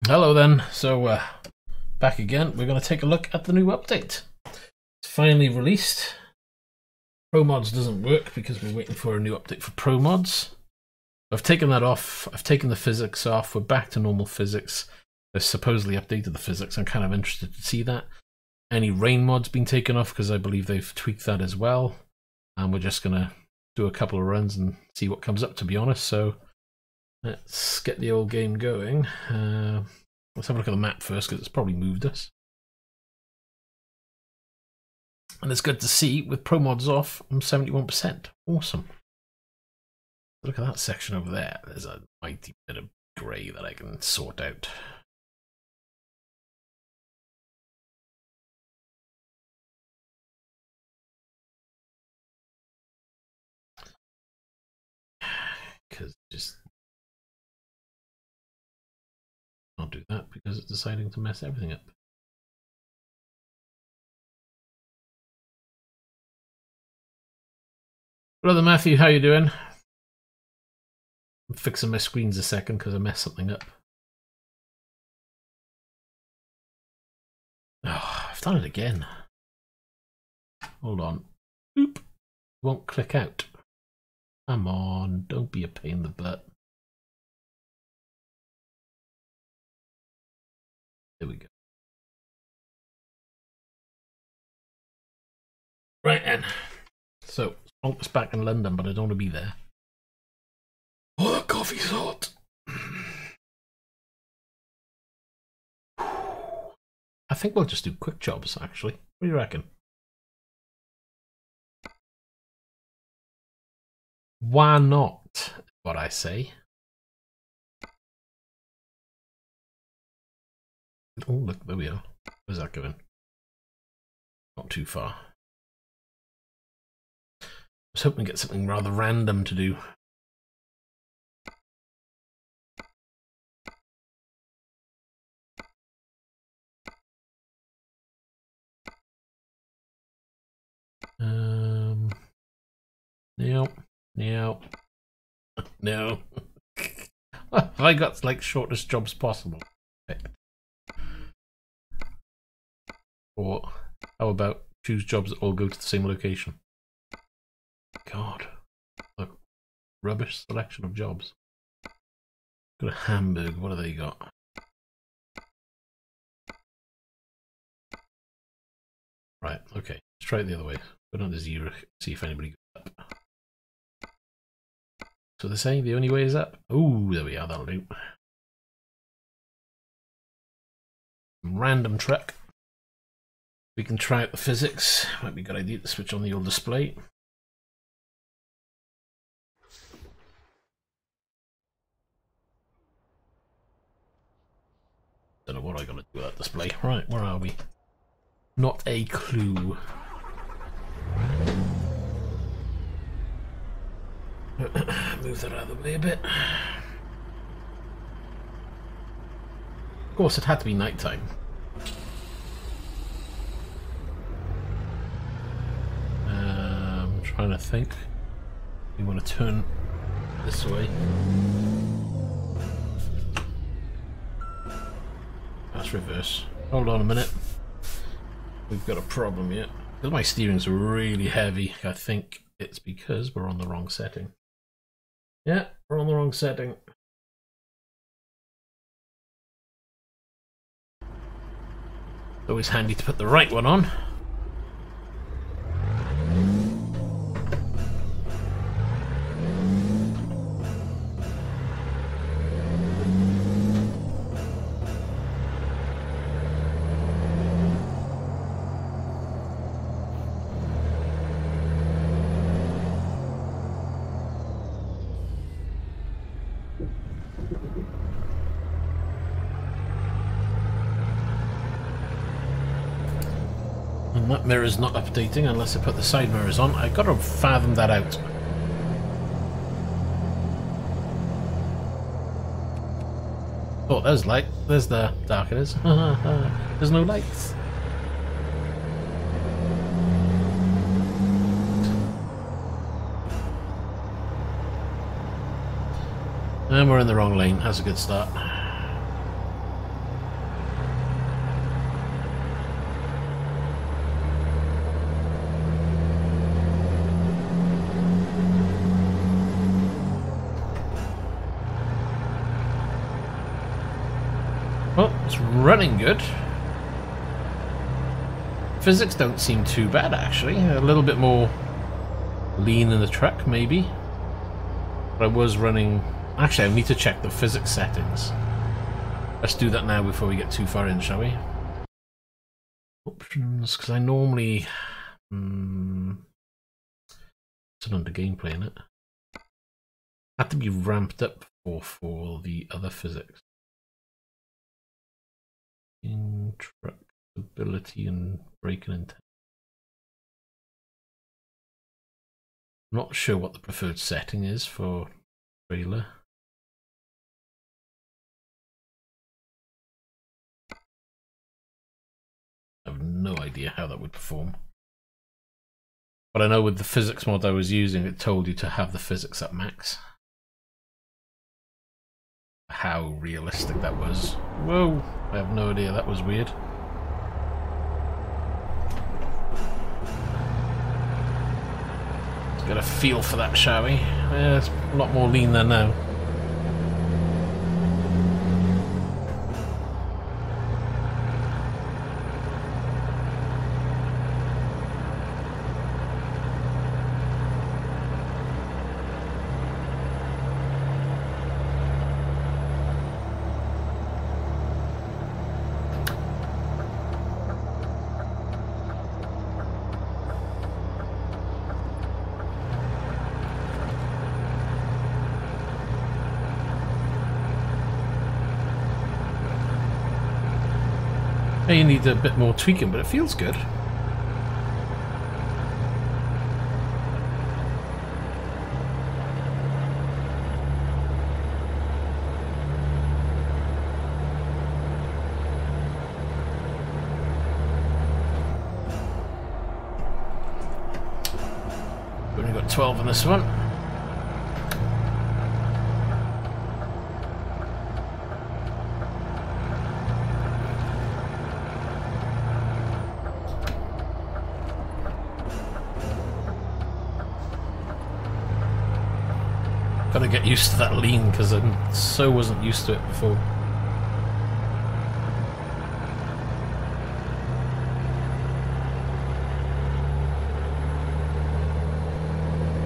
Hello then, so back again. We're going to take a look at the new update. It's finally released. Promods doesn't work because we're waiting for a new update for Promods. I've taken that off, I've taken the physics off, we're back to normal physics. They've supposedly updated the physics, I'm kind of interested to see that. Any rain mods been taken off because I believe they've tweaked that as well. And we're just going to do a couple of runs and see what comes up, to be honest. So let's get the old game going. Let's have a look at the map first because it's probably moved us. And it's good to see with Promods off, I'm 71%. Awesome. Look at that section over there. There's a mighty bit of grey that I can sort out. Because just can't do that because it's deciding to mess everything up. Brother Matthew, how you doing? I'm fixing my screens a second because I messed something up. Oh, I've done it again. Hold on. Oop. Won't click out. Come on, don't be a pain in the butt. There we go. Right then. So, Sponk's back in London, but I don't want to be there. Oh, that coffee's hot. I think we'll just do quick jobs, actually. What do you reckon? Why not, what I say. Oh, look, there we are. Where's that going? Not too far. I was hoping to get something rather random to do. No. No. I got like shortest jobs possible. Or how about choose jobs that all go to the same location? God. Look. Rubbish selection of jobs. Got a Hamburg, what have they got? Right, okay. Let's try it the other way. Put on the 0, see if anybody goes up. So they're saying the only way is up? Ooh, there we are, that'll do. Random truck. We can try out the physics. Might be a good idea to switch on the old display. Don't know what I gotta do with that display. Right, where are we? Not a clue. Move that out of the way a bit. Of course, it had to be nighttime. I'm trying to think. We want to turn this way. That's reverse. Hold on a minute. We've got a problem here. Because my steering's really heavy, I think it's because we're on the wrong setting. Yeah, we're on the wrong setting. Always handy to put the right one on. And that mirror's not updating unless I put the side mirrors on. I've got to fathom that out. Oh, there's light. There's the dark it is. There's no lights. And we're in the wrong lane. That's a good start. It's running good. Physics don't seem too bad actually. A little bit more lean in the truck maybe. But I was running... Actually, I need to check the physics settings. Let's do that now before we get too far in, shall we? Options, because I normally... It's an under gameplay, isn't it? Had to be ramped up for the other physics. In truck stability and braking intent. Not sure what the preferred setting is for trailer. I have no idea how that would perform. But I know with the physics mod I was using, it told you to have the physics at max. How realistic that was. Whoa, I have no idea, that was weird. Let's get a feel for that, shall we? Yeah, it's a lot more lean than now. You need a bit more tweaking, but it feels good. We've only got 12 on this one. Gotta get used to that lean because I wasn't used to it before.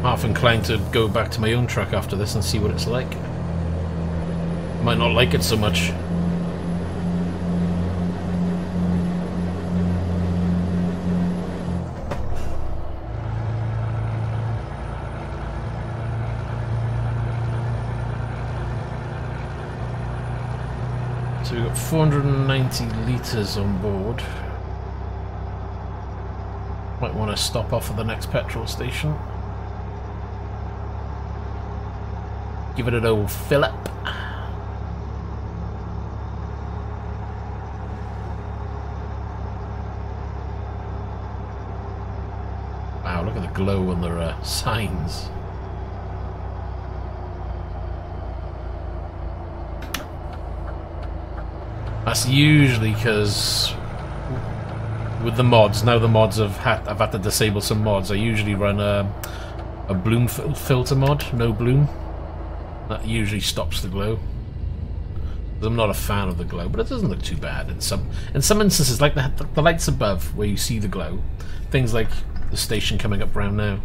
Half inclined to go back to my own truck after this and see what it's like. Might not like it so much. So we've got 490 litres on board. Might want to stop off at the next petrol station. Give it an old fill up. Wow, look at the glow on the signs. That's usually because with the mods, now the mods I've had to disable some mods. I usually run a bloom filter mod, no bloom. That usually stops the glow. I'm not a fan of the glow, but it doesn't look too bad in some instances, like the lights above where you see the glow. Things like the station coming up round now,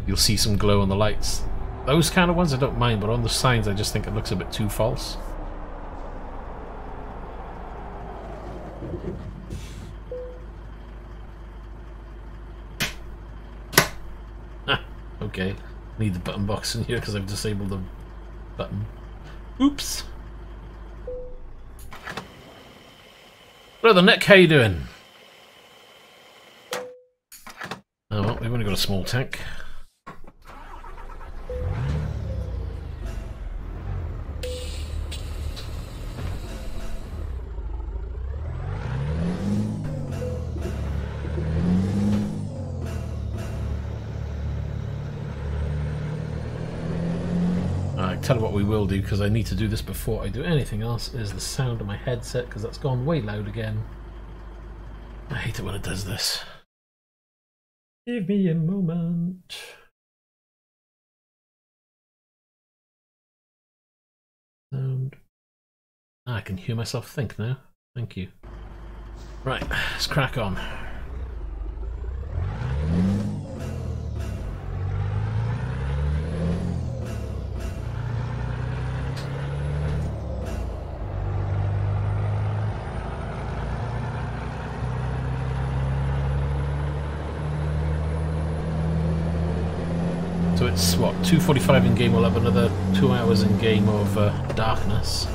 you'll see some glow on the lights. Those kind of ones I don't mind, but on the signs I just think it looks a bit too false. Okay, need the button box in here because I've disabled the button. Oops. Brother Nick, how you doing? Oh well, we've only got a small tank. Tell you what we will do, because I need to do this before I do anything else, is the sound of my headset, because that's gone way loud again. I hate it when it does this. Give me a moment. Sound. I can hear myself think now. Thank you. Right, let's crack on. So it's what, 2:45 in game. We'll have another 2 hours in game of darkness.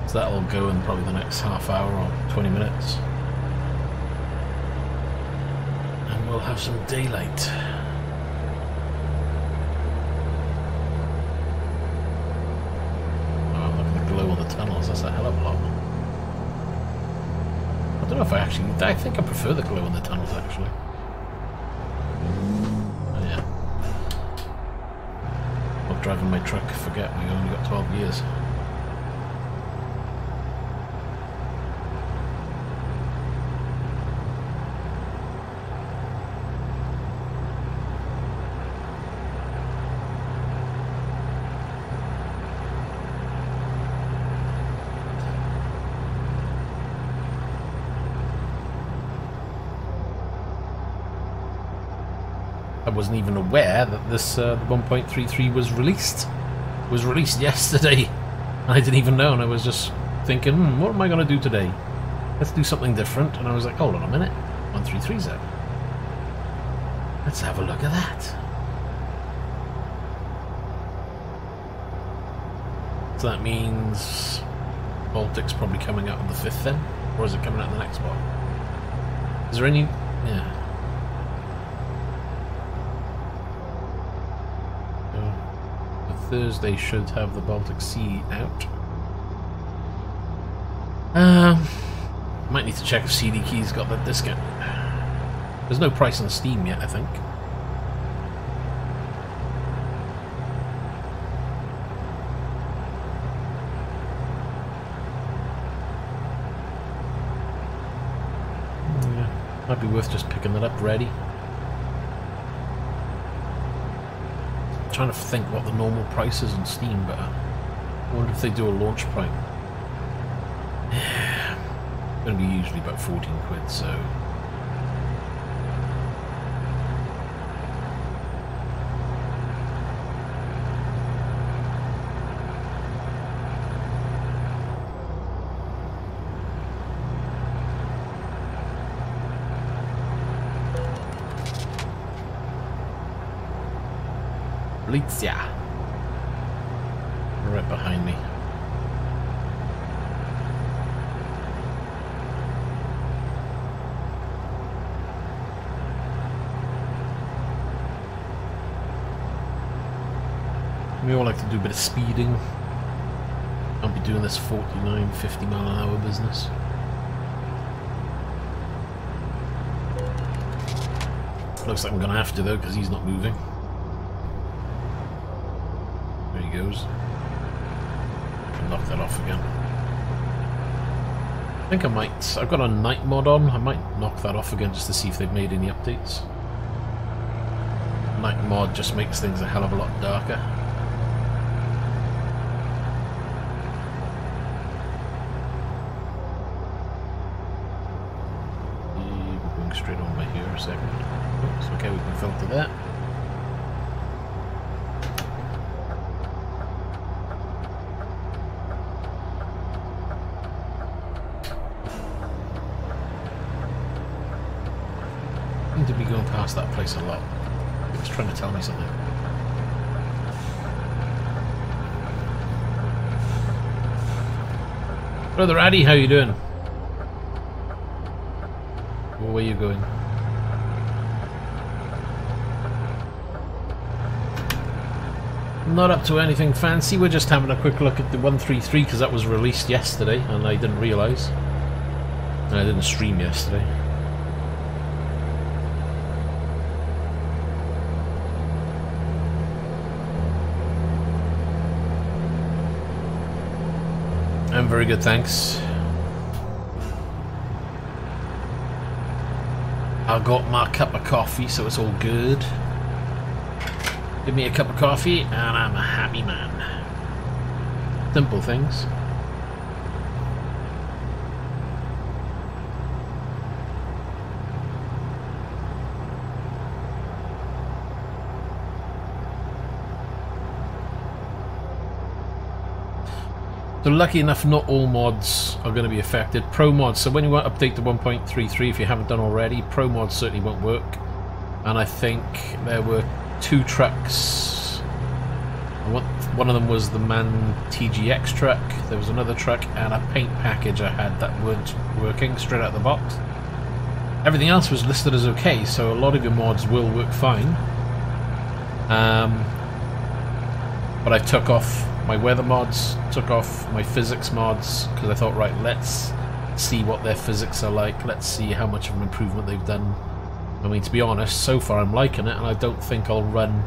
So that'll go in probably the next half hour or 20 minutes. And we'll have some daylight. Oh, look at the glow on the tunnels. That's a hell of a lot. I don't know if I think I prefer the glow in the tunnels actually. Driving my truck, forget we only got 12 years. I wasn't even aware that this 1.33 was released. It was released yesterday. I didn't even know, and I was just thinking, what am I going to do today? Let's do something different. And I was like, hold on a minute, 133's out. Let's have a look at that. So that means Baltic's probably coming out on the 5th then? Or is it coming out in the next one? Is there any... yeah. Thursday should have the Baltic C out. Might need to check if CD Key's got that discount. There's no price on Steam yet, I think. Yeah, might be worth just picking that up ready. Trying to think what the normal price is on Steam, but I wonder if they do a launch price. Yeah, it's going to be usually about 14 quid, so. Lite, right behind me. We all like to do a bit of speeding. I'll be doing this 49, 50 mile an hour business. Looks like I'm gonna have to though, because he's not moving. There he goes. I can knock that off again. I think I might. I've got a night mod on. I might knock that off again just to see if they've made any updates. Night mod just makes things a hell of a lot darker. We're going straight on by here a second. Oops, okay, we can filter that. To be going past that place a lot. It's trying to tell me something. Brother Addy, how you doing? Where are you going? Not up to anything fancy, we're just having a quick look at the 133 because that was released yesterday and I didn't realise. And I didn't stream yesterday. I'm very good, thanks. I got my cup of coffee, so it's all good. Give me a cup of coffee, and I'm a happy man. Simple things. So lucky enough, not all mods are going to be affected. Pro mods, so when you want to update to 1.33, if you haven't done already, Pro mods certainly won't work. And I think there were 2 trucks. One of them was the MAN TGX truck. There was another truck and a paint package I had that weren't working straight out of the box. Everything else was listed as okay, so a lot of your mods will work fine. But I took off my weather mods, took off my physics mods, because I thought, right, let's see what their physics are like, let's see how much of an improvement they've done. I mean, to be honest, so far I'm liking it, and I don't think I'll run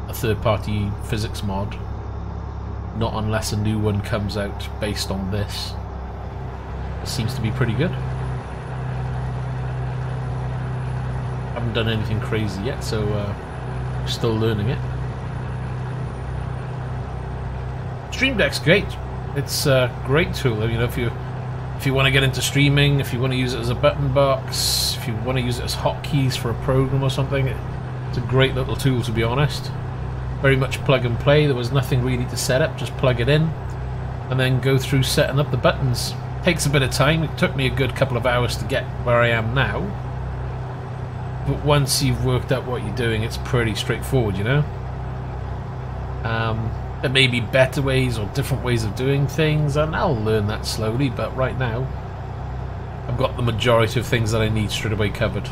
a third-party physics mod, not unless a new one comes out based on this. It seems to be pretty good. Haven't done anything crazy yet, so still learning it. Stream Deck's great. It's a great tool. I mean, if you want to get into streaming, if you want to use it as a button box, if you want to use it as hotkeys for a program or something, it's a great little tool, to be honest. Very much plug and play. There was nothing really to set up, just plug it in and then go through setting up the buttons. Takes a bit of time. It took me a good couple of hours to get where I am now, but once you've worked out what you're doing, it's pretty straightforward, you know. There may be better ways or different ways of doing things, and I'll learn that slowly, but right now I've got the majority of things that I need straight away covered.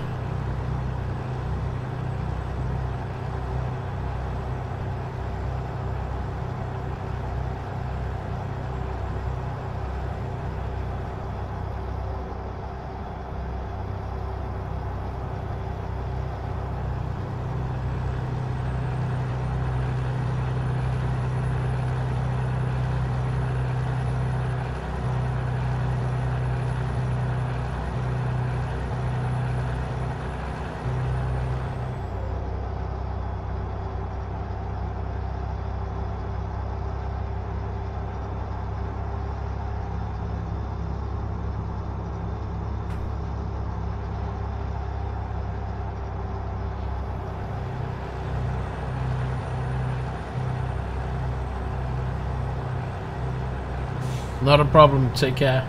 Not a problem, take care.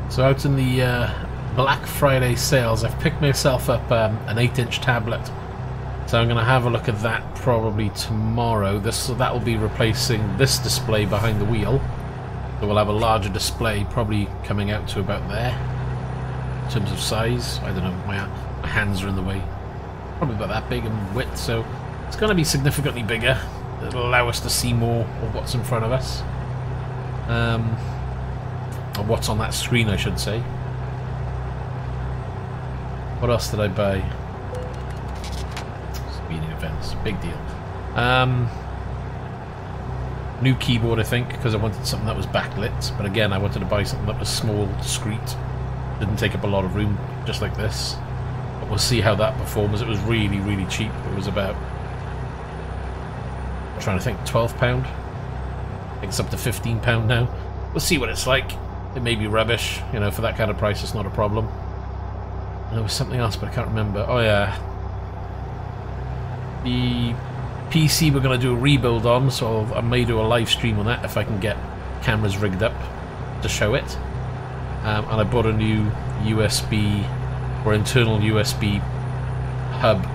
So out in the Black Friday sales, I've picked myself up an 8-inch tablet. So I'm going to have a look at that probably tomorrow. That will be replacing this display behind the wheel. So we'll have a larger display, probably coming out to about there. In terms of size, I don't know, my hands are in the way. Probably about that big in width, so it's going to be significantly bigger. It'll allow us to see more of what's in front of us. Or what's on that screen, I should say. What else did I buy? Speeding events, big deal. New keyboard, I think, because I wanted something that was backlit. But again, I wanted to buy something that was small, discreet. Didn't take up a lot of room, just like this. But we'll see how that performs. It was really, really cheap. It was about, I'm trying to think, £12. I think it's up to £15 now. We'll see what it's like. It may be rubbish, you know, for that kind of price it's not a problem. And there was something else, but I can't remember. Oh yeah. The PC we're going to do a rebuild on, so I may do a live stream on that if I can get cameras rigged up to show it. And I bought a new USB or internal USB hub.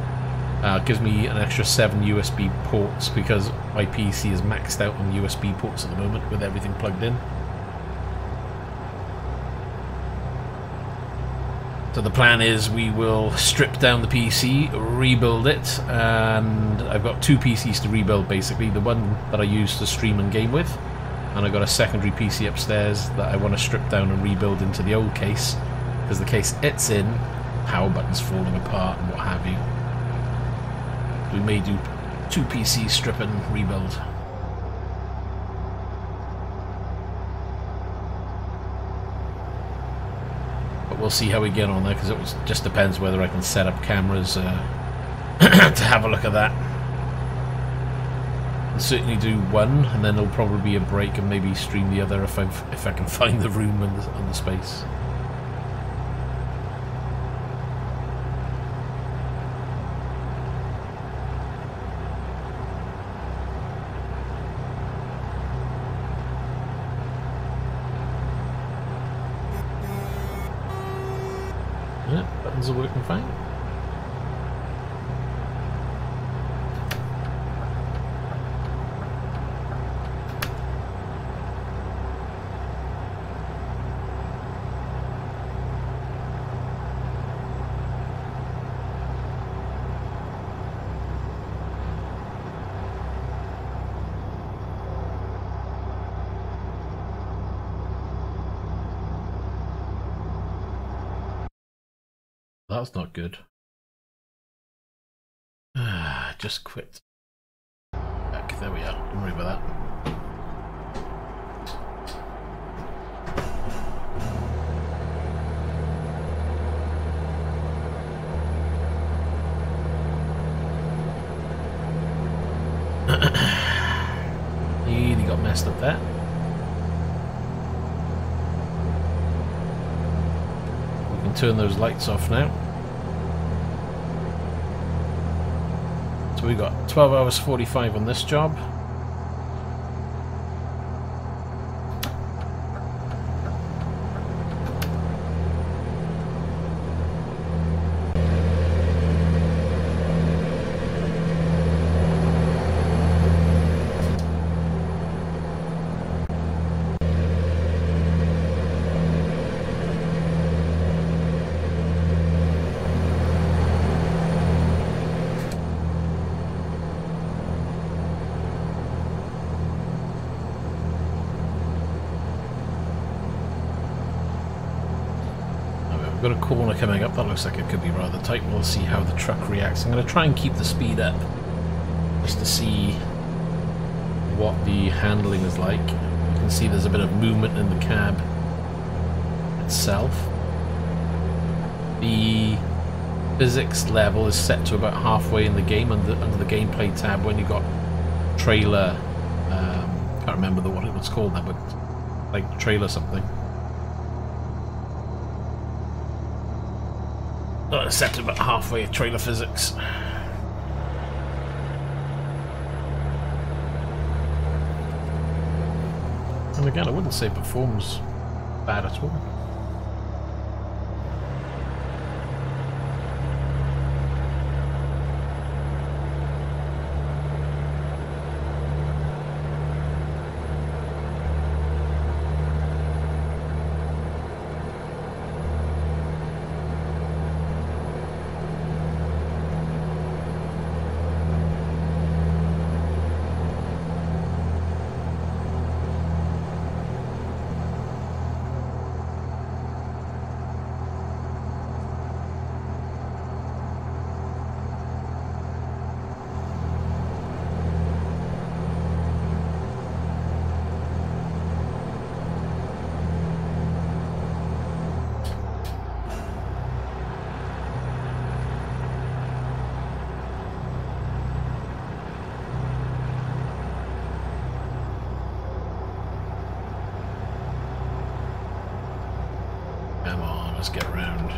Gives me an extra 7 USB ports because my PC is maxed out on USB ports at the moment with everything plugged in. So the plan is we will strip down the PC, rebuild it, and I've got 2 PCs to rebuild basically. The one that I use to stream and game with, and I've got a secondary PC upstairs that I want to strip down and rebuild into the old case, because the case it's in, power buttons falling apart and what have you. We may do 2 PCs strip and rebuild. But we'll see how we get on there, because it just depends whether I can set up cameras to have a look at that. I'll certainly do one, and then there'll probably be a break and maybe stream the other if I can find the room and the space. buttons are working fine. That's not good. Just quit. Back, there we are. Don't worry about that. Really got messed up there. We can turn those lights off now. So we got 12 hours 45 on this job. Got a corner coming up, that looks like it could be rather tight. We'll see how the truck reacts. I'm going to try and keep the speed up just to see what the handling is like. You can see there's a bit of movement in the cab itself. The physics level is set to about halfway in the game under the gameplay tab when you got trailer, can't remember what it was called now, but like trailer something. Set to about halfway of trailer physics. And again, I wouldn't say it performs bad at all. Come on, let's get around.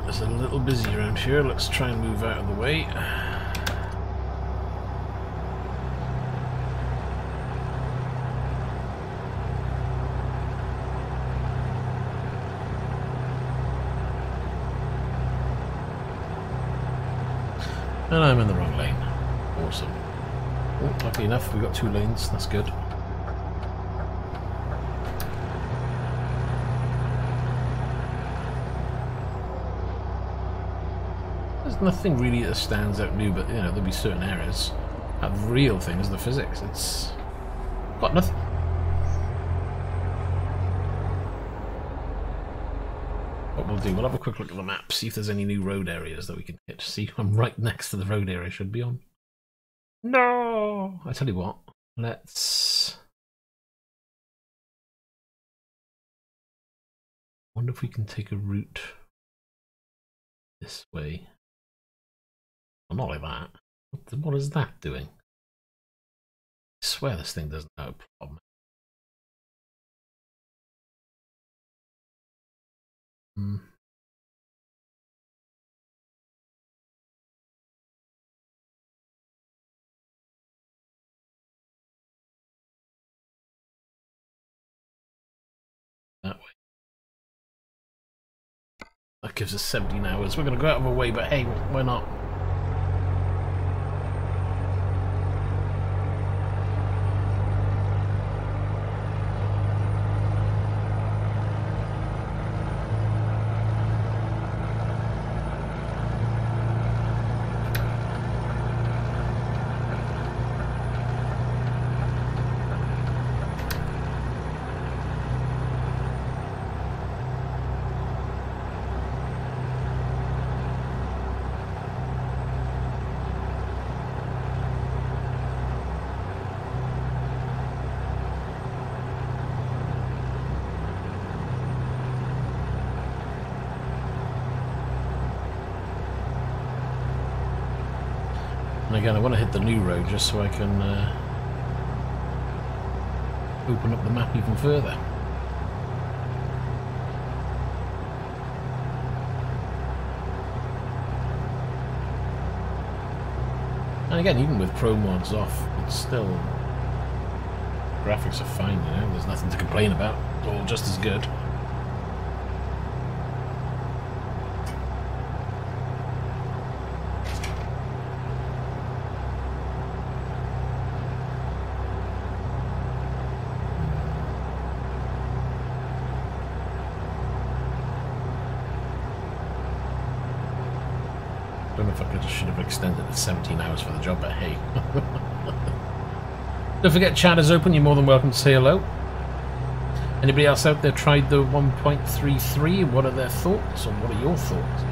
It's a little busy around here. Let's try and move out of the way. And I'm in the wrong lane. Awesome. Oh, lucky enough, we've got 2 lanes. That's good. Nothing really that stands out new, but you know, there'll be certain areas. That real thing is the physics. It's got nothing. What we'll do, we'll have a quick look at the map, see if there's any new road areas that we can hit. See, I'm right next to the road area I should be on. No! I tell you what, let's... wonder if we can take a route this way. Well, not like that. What is that doing? I swear this thing doesn't have a problem. That way. That gives us 17 hours. We're going to go out of our way, but hey, why not? And again, I want to hit the new road just so I can open up the map even further. And again, even with Pro mods off, it's still... graphics are fine, you know, there's nothing to complain about. It's all just as good. I don't know if I should have extended it 17 hours for the job, but hey. Don't forget, chat is open. You're more than welcome to say hello. Anybody else out there tried the 1.33? What are their thoughts, or what are your thoughts?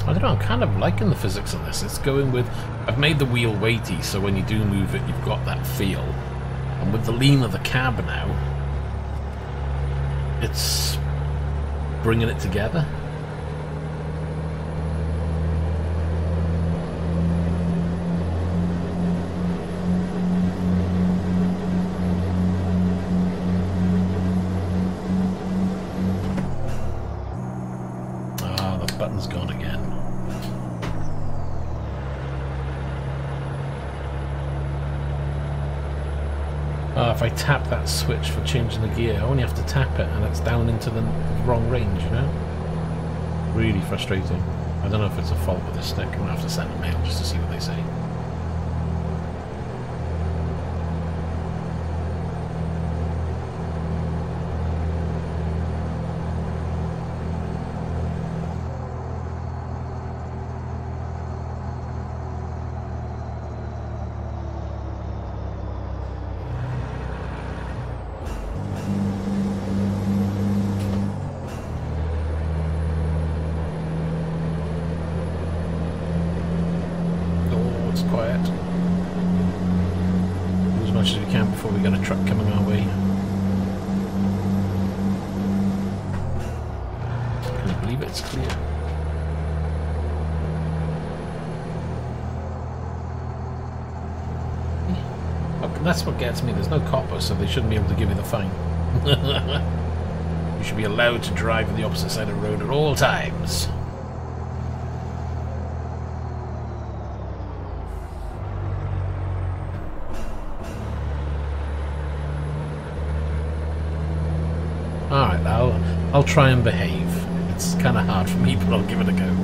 I don't know, I'm kind of liking the physics of this. It's going with... I've made the wheel weighty, so when you do move it, you've got that feel. And with the lean of the cab now, it's bringing it together. Ah, the button's gone again. If I tap that switch for changing the gear, I only have to tap it and it's down into the wrong range, you know? Really frustrating. I don't know if it's a fault with the stick. I'm going to have to send a mail just to see what they say. much as we can before we get a truck coming our way. Can you believe it's clear? That's what gets me. There's no copper, so they shouldn't be able to give you the fine. You should be allowed to drive on the opposite side of the road at all times. Alright, I'll try and behave. It's kind of hard for me, but I'll give it a go.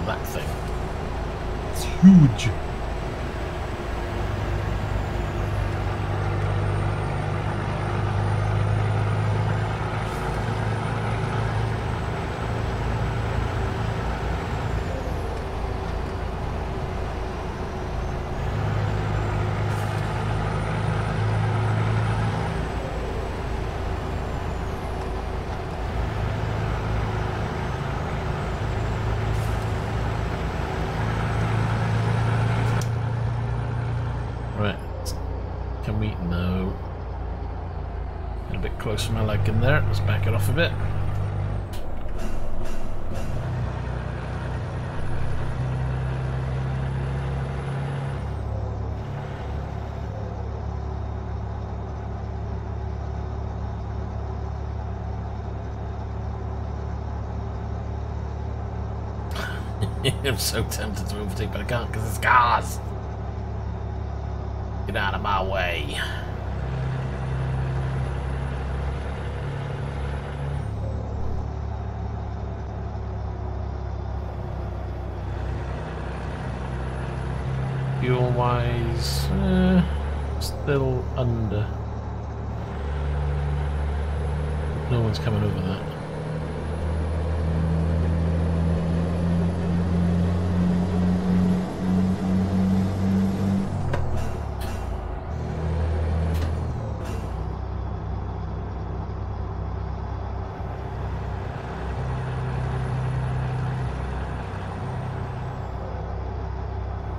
That thing. It's huge. Can we? No. A bit close for my liking there. Let's back it off a bit. I'm so tempted to overtake, but I can't because it's cars. Get out of my way. Fuel wise, still under. No one's coming over that.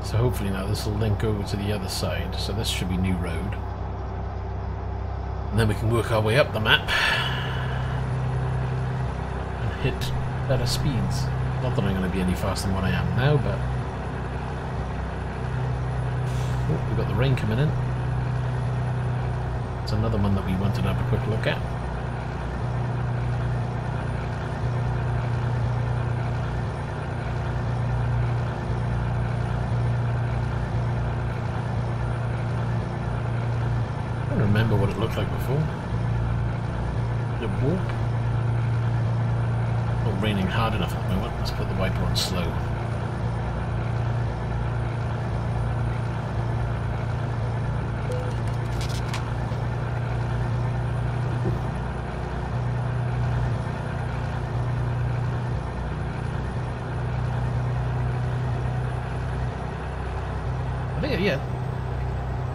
So hopefully now this will link over to the other side, so this should be new road. And then we can work our way up the map and hit better speeds. Not that I'm going to be any faster than what I am now, but... Oh, we've got the rain coming in. It's another one that we wanted to have a quick look at. Remember what it looked like before. The warp. Not raining hard enough at the moment. Let's put the wiper on slow.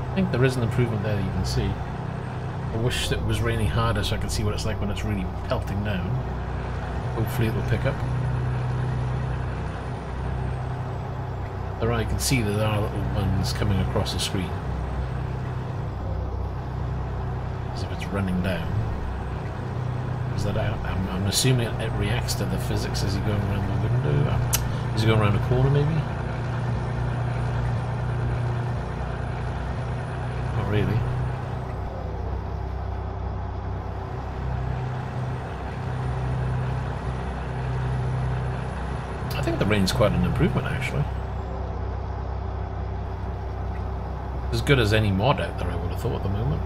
I think there is an improvement there that you can see. I wish it was raining harder so I could see what it's like when it's really pelting down. Hopefully it will pick up. There I can see that there are little ones coming across the screen. As if it's running down. Is that out? I'm assuming it reacts to the physics as you're going around the window. As you go around a corner maybe? Really. I think the rain's quite an improvement actually. As good as any mod out there I would have thought at the moment.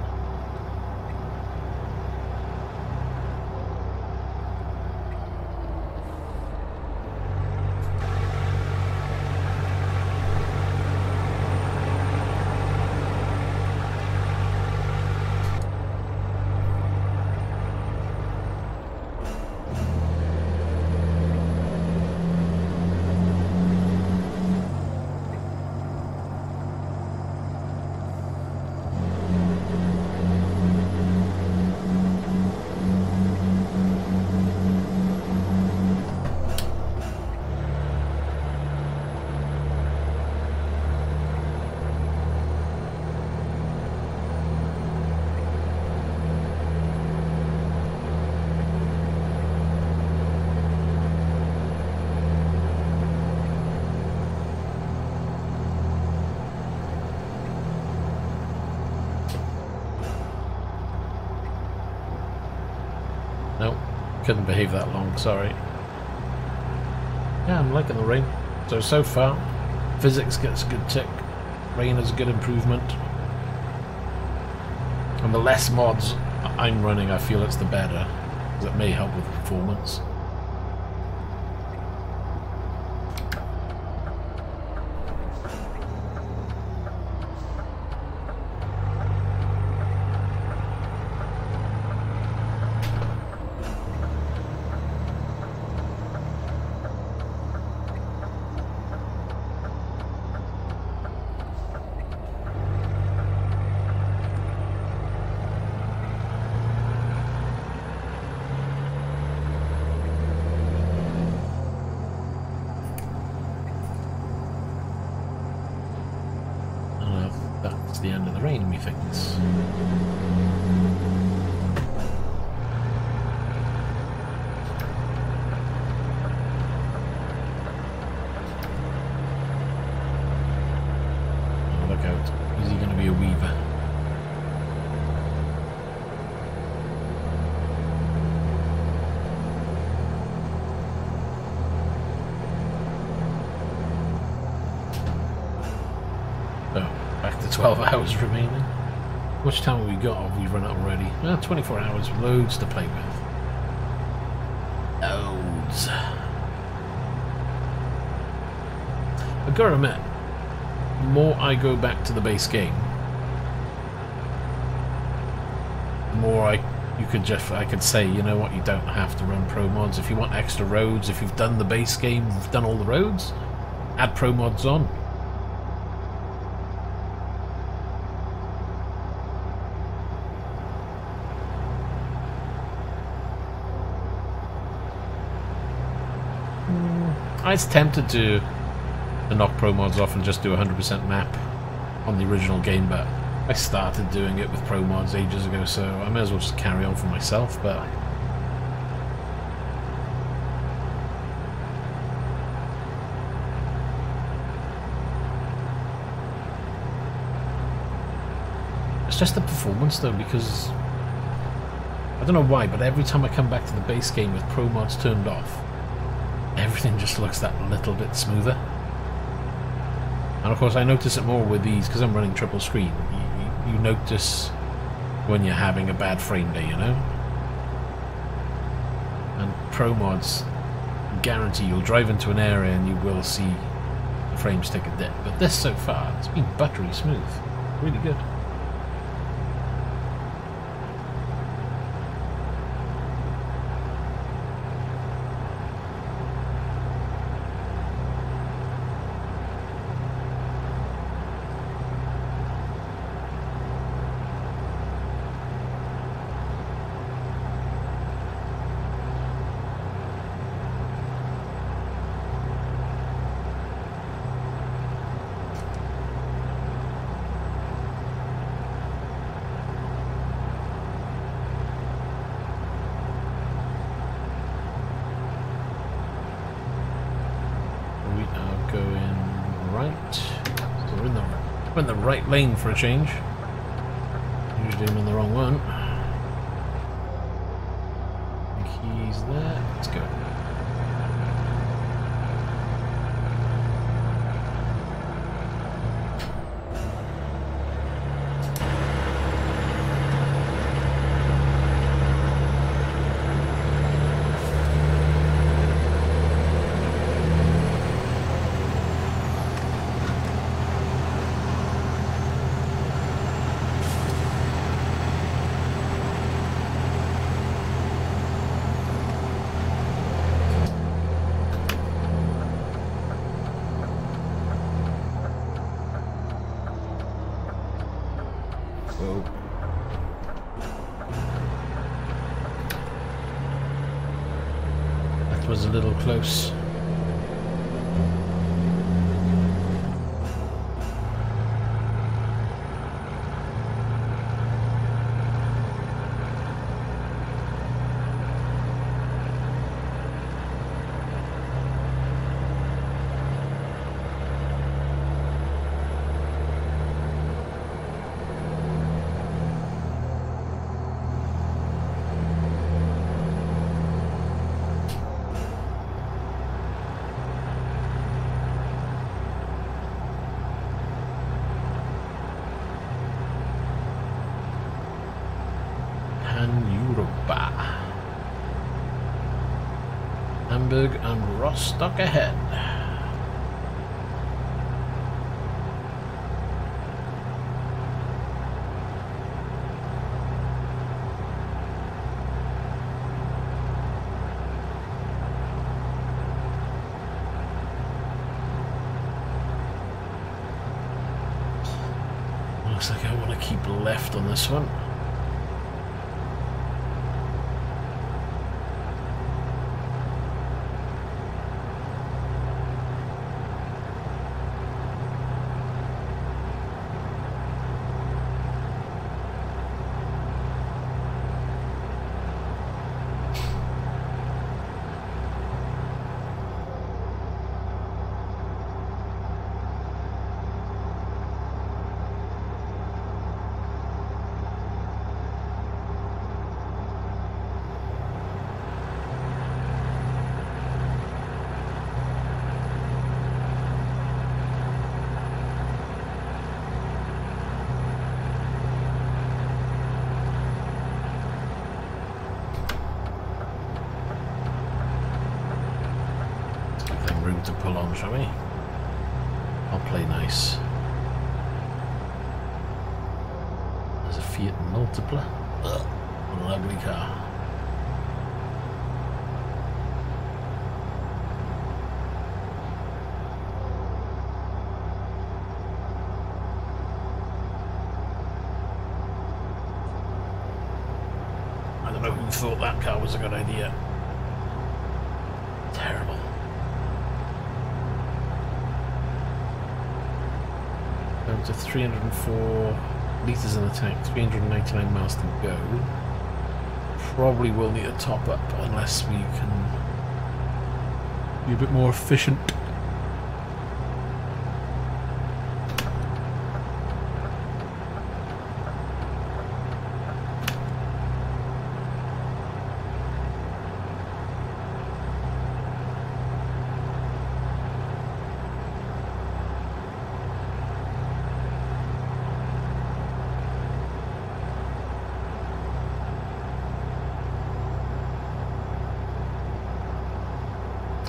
couldn't behave that long, sorry. Yeah, I'm liking the rain. So far, physics gets a good tick. Rain is a good improvement. And the less mods I'm running, I feel it's the better. Because it may help with performance. The end of the rain, methinks. Oh, look out. Is he going to be a weaver? Back to 12 hours remaining. How much time have we got? Have we run out already? 24 hours, loads to play with. Loads. I gotta admit, the more I go back to the base game, the more I could say, you know what, you don't have to run pro mods. If you want extra roads, if you've done the base game, you've done all the roads, add pro mods on. I was tempted to knock pro mods off and just do 100% map on the original game, but I started doing it with pro mods ages ago, so I may as well just carry on for myself. But it's just the performance though, because I don't know why, but every time I come back to the base game with pro mods turned off, everything just looks that little bit smoother. And of course I notice it more with these, because I'm running triple screen. You notice when you're having a bad frame day, you know? And pro mods guarantee you'll drive into an area and you will see the frames take a dip. But this so far, it's been buttery smooth. Really good. In the right lane for a change. Usually I'm in the wrong one. I think he's there. Let's go. That was a little close. Hamburg and Rostock ahead. Looks like I want to keep left on this one. To pull on, shall we? I'll play nice. There's a Fiat Multipla. Ugh, what an ugly car. I don't know who thought that car was a good idea. Terrible. Down to 304 litres in the tank, 399 miles to go. Probably will need a top up unless we can be a bit more efficient.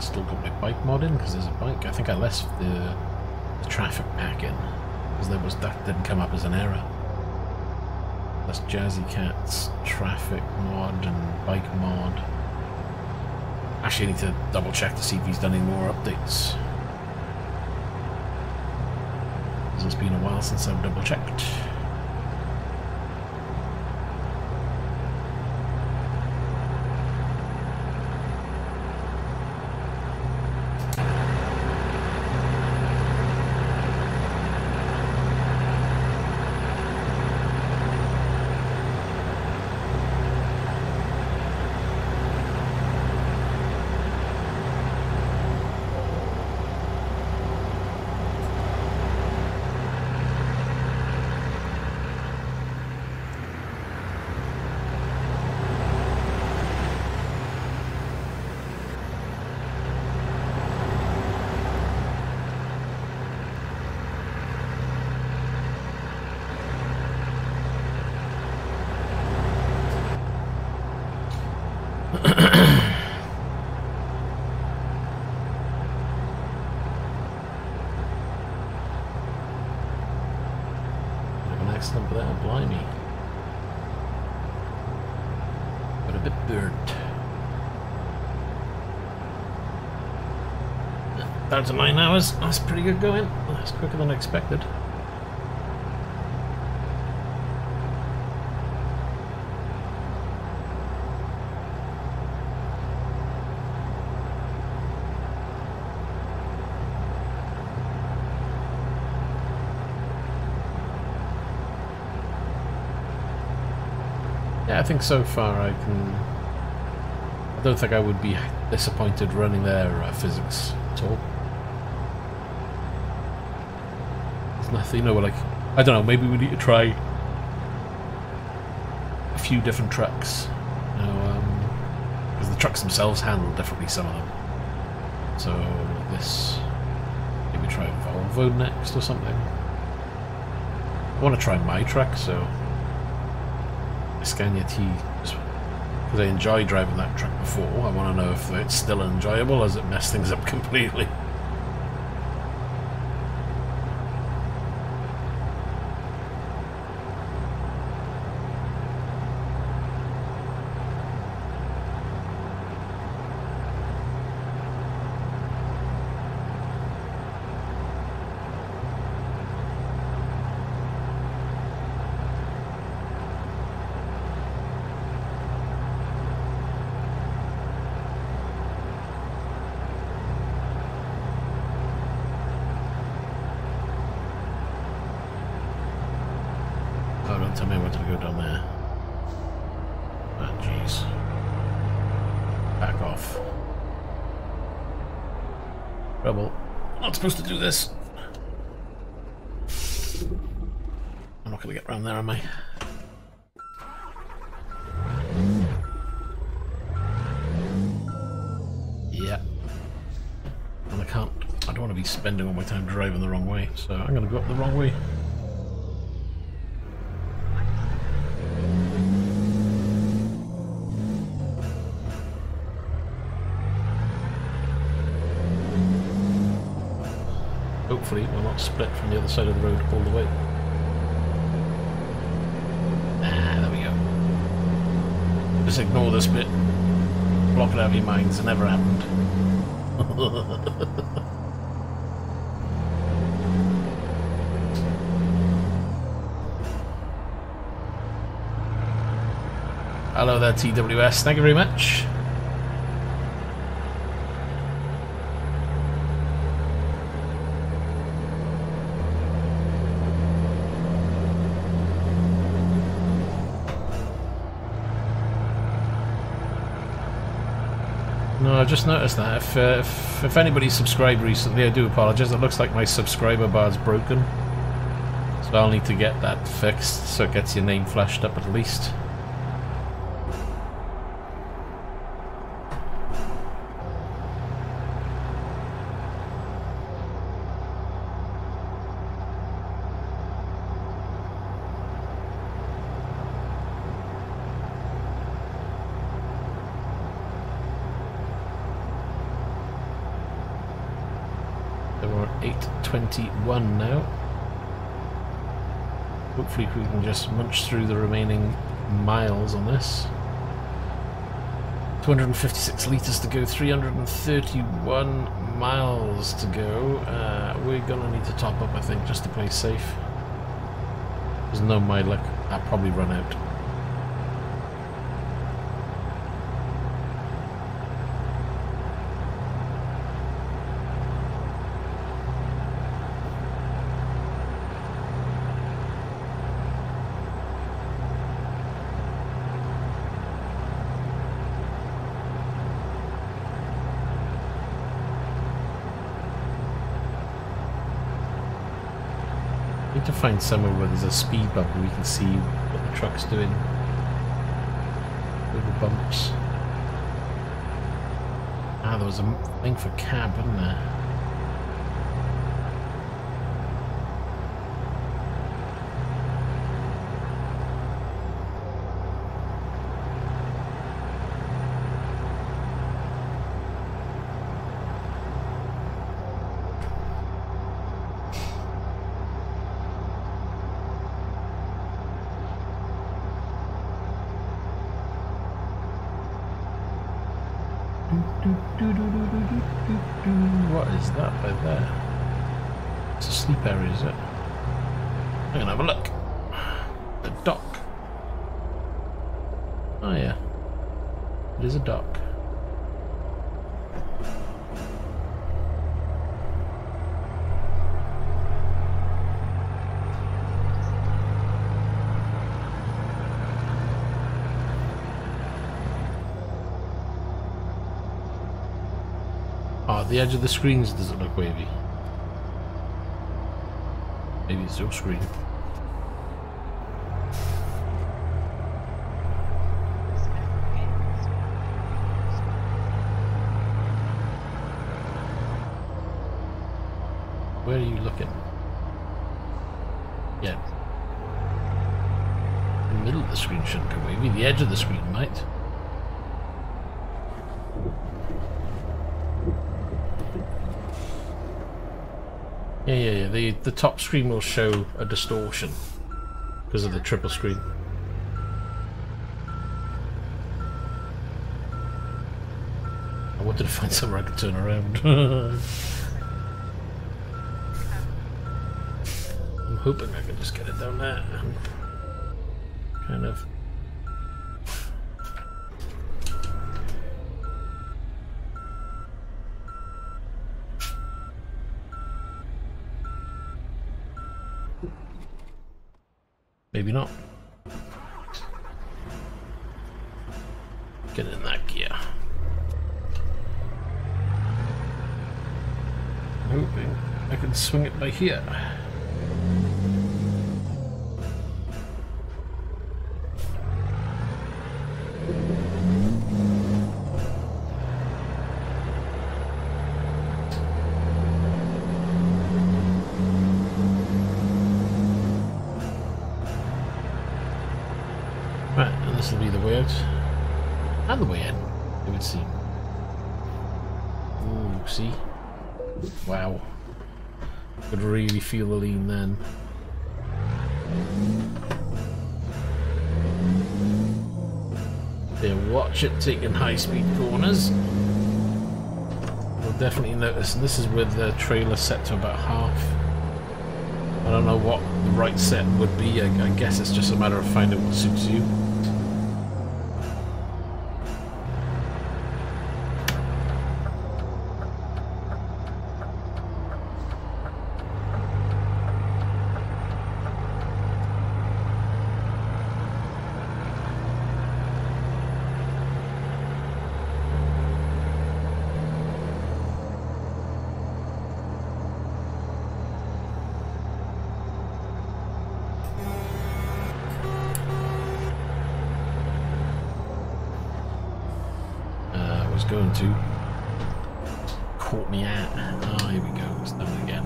Still got my bike mod in because there's a bike. I think I left the traffic pack in because that didn't come up as an error. That's Jazzy Cat's traffic mod and bike mod. Actually, I need to double check to see if he's done any more updates. Because it's been a while since I've double checked. Excellent there, blimey. But a bit burnt. Down to 9 hours, that's pretty good going. That's quicker than I expected. Yeah, I think so far I don't think I would be disappointed running their physics at all. There's nothing, like, I don't know, maybe we need to try a few different trucks. Because the trucks themselves handle differently, some of them. So this, maybe try a Volvo next or something. I want to try my truck, so Scania T because I enjoyed driving that truck before. I want to know if it's still enjoyable, or has it messed things up completely. Don't tell me I wanted to go down there. Ah, jeez. Back off. Rebel. I'm not supposed to do this. I'm not going to get round there, am I? Yeah. And I can't. I don't want to be spending all my time driving the wrong way, so I'm going to go up the wrong way. Hopefully we'll not split from the other side of the road all the way. Ah, there we go. Just ignore this bit. Block it out of your minds, it never happened. Hello there, TWS, thank you very much. No, I've just noticed that. If anybody subscribed recently, I do apologise. It looks like my subscriber bar's broken. So I'll need to get that fixed so it gets your name flashed up at least. We're at 8:21 now. Hopefully we can just munch through the remaining miles on this. 256 litres to go, 331 miles to go. We're gonna need to top up, I think, just to play safe. There's no my luck, I'll probably run out. To find somewhere where there's a speed bump where we can see what the truck's doing with the bumps. Ah, there was a thing for cab, wasn't there? What is that by there? It's a sleep area, is it? I'm gonna have a look. The dock. Oh yeah. It is a dock. The edge of the screens doesn't look wavy. Maybe it's no screen. Where are you looking? Yeah. The middle of the screen shouldn't go wavy. The edge of the screen might. Yeah. The top screen will show a distortion because of the triple screen. I wanted to find somewhere I could turn around. I'm hoping I can just get it down there. Kind of. Maybe not. Get in that gear. I'm hoping I can swing it by here. Right, and this will be the way out. And the way in, it would seem. Ooh, see? Wow. Could really feel the lean then. Yeah, watch it taking high-speed corners. You'll definitely notice, and this is with the trailer set to about half. I don't know what the right set would be. I guess it's just a matter of finding what suits you. Going to caught me out. Oh, here we go. It's done it again.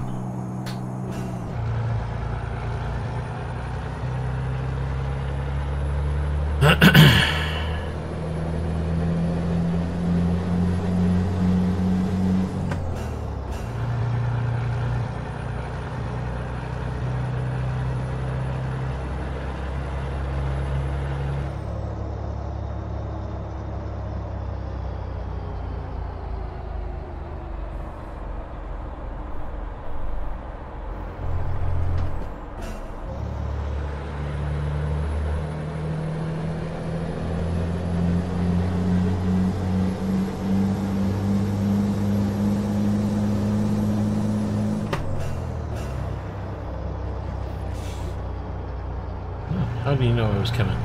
How do you know I was coming?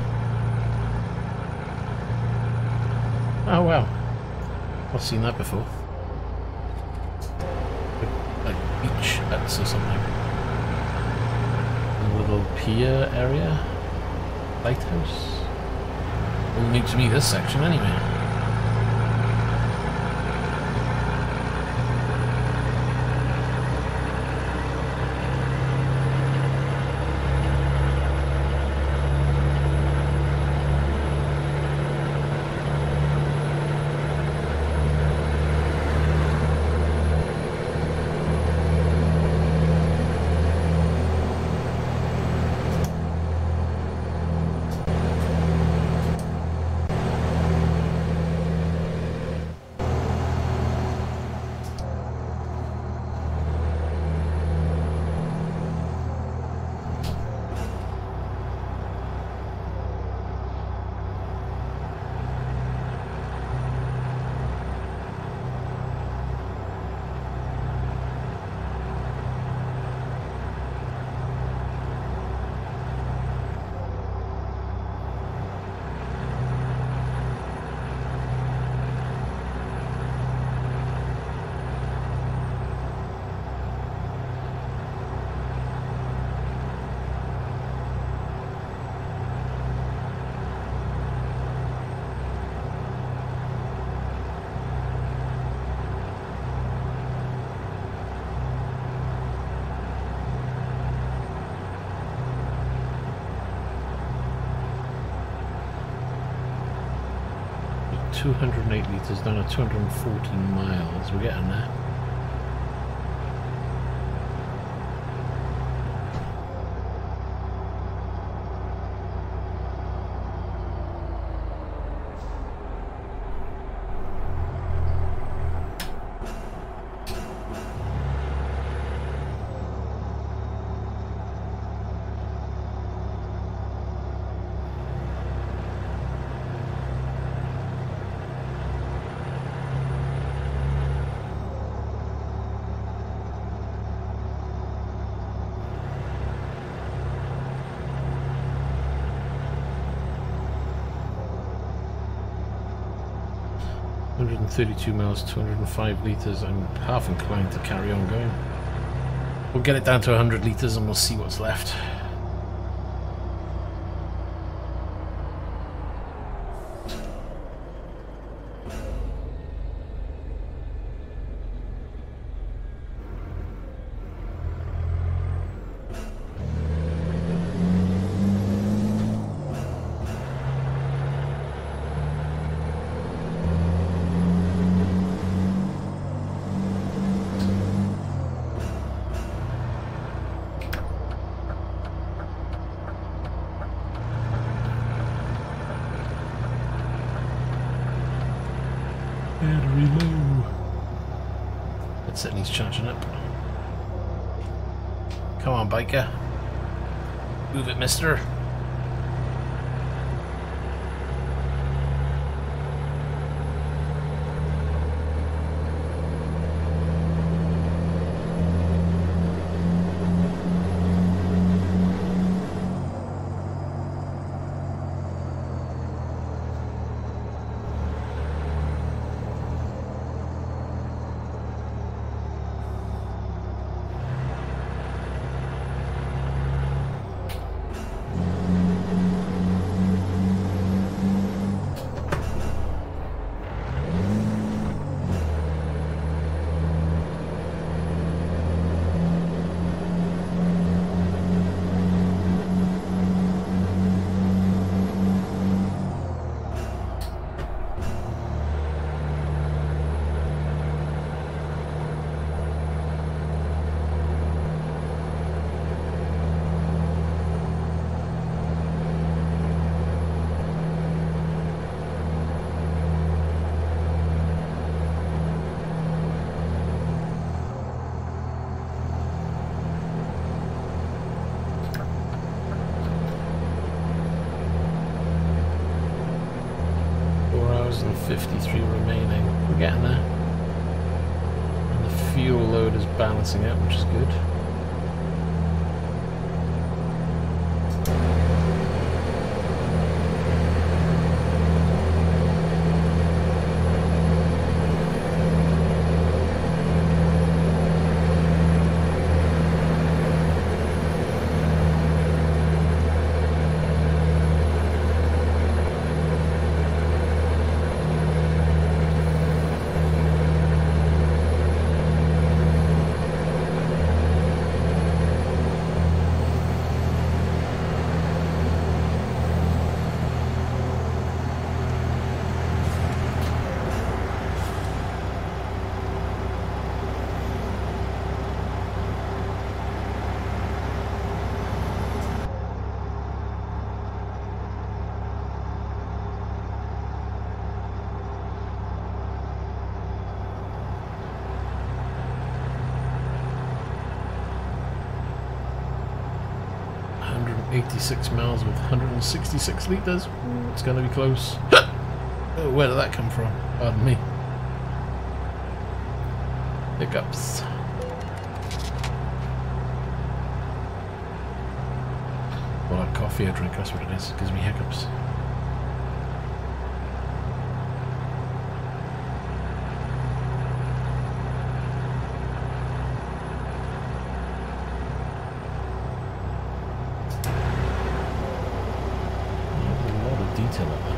Oh wow, I've seen that before. Like beach huts or something. A little pier area? Lighthouse? All new to me, this section anyway. At 208 litres down at 214 miles. We're getting there. 132 miles, 205 litres. I'm half inclined to carry on going. We'll get it down to 100 litres and we'll see what's left. Battery low. It's at least charging up. Come on, biker. Move it, mister. And 53 remaining. We're getting there. And the fuel load is balancing out, which is good. .86 miles with 166 litres. Ooh, it's going to be close. Oh, where did that come from? Pardon me. Hiccups. Well, that coffee I drink, that's what it is. It gives me hiccups. Detail up there.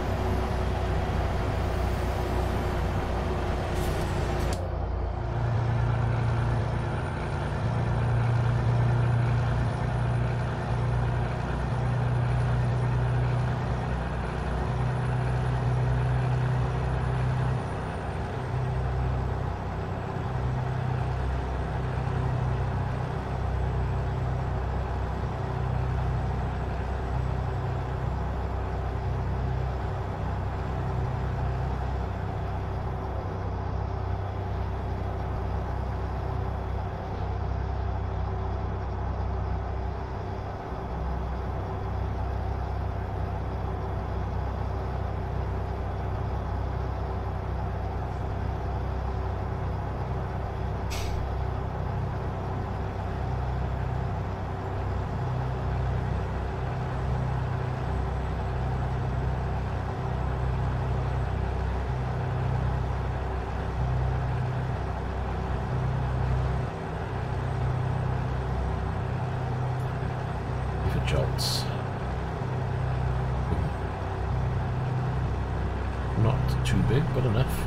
Not too big, but enough.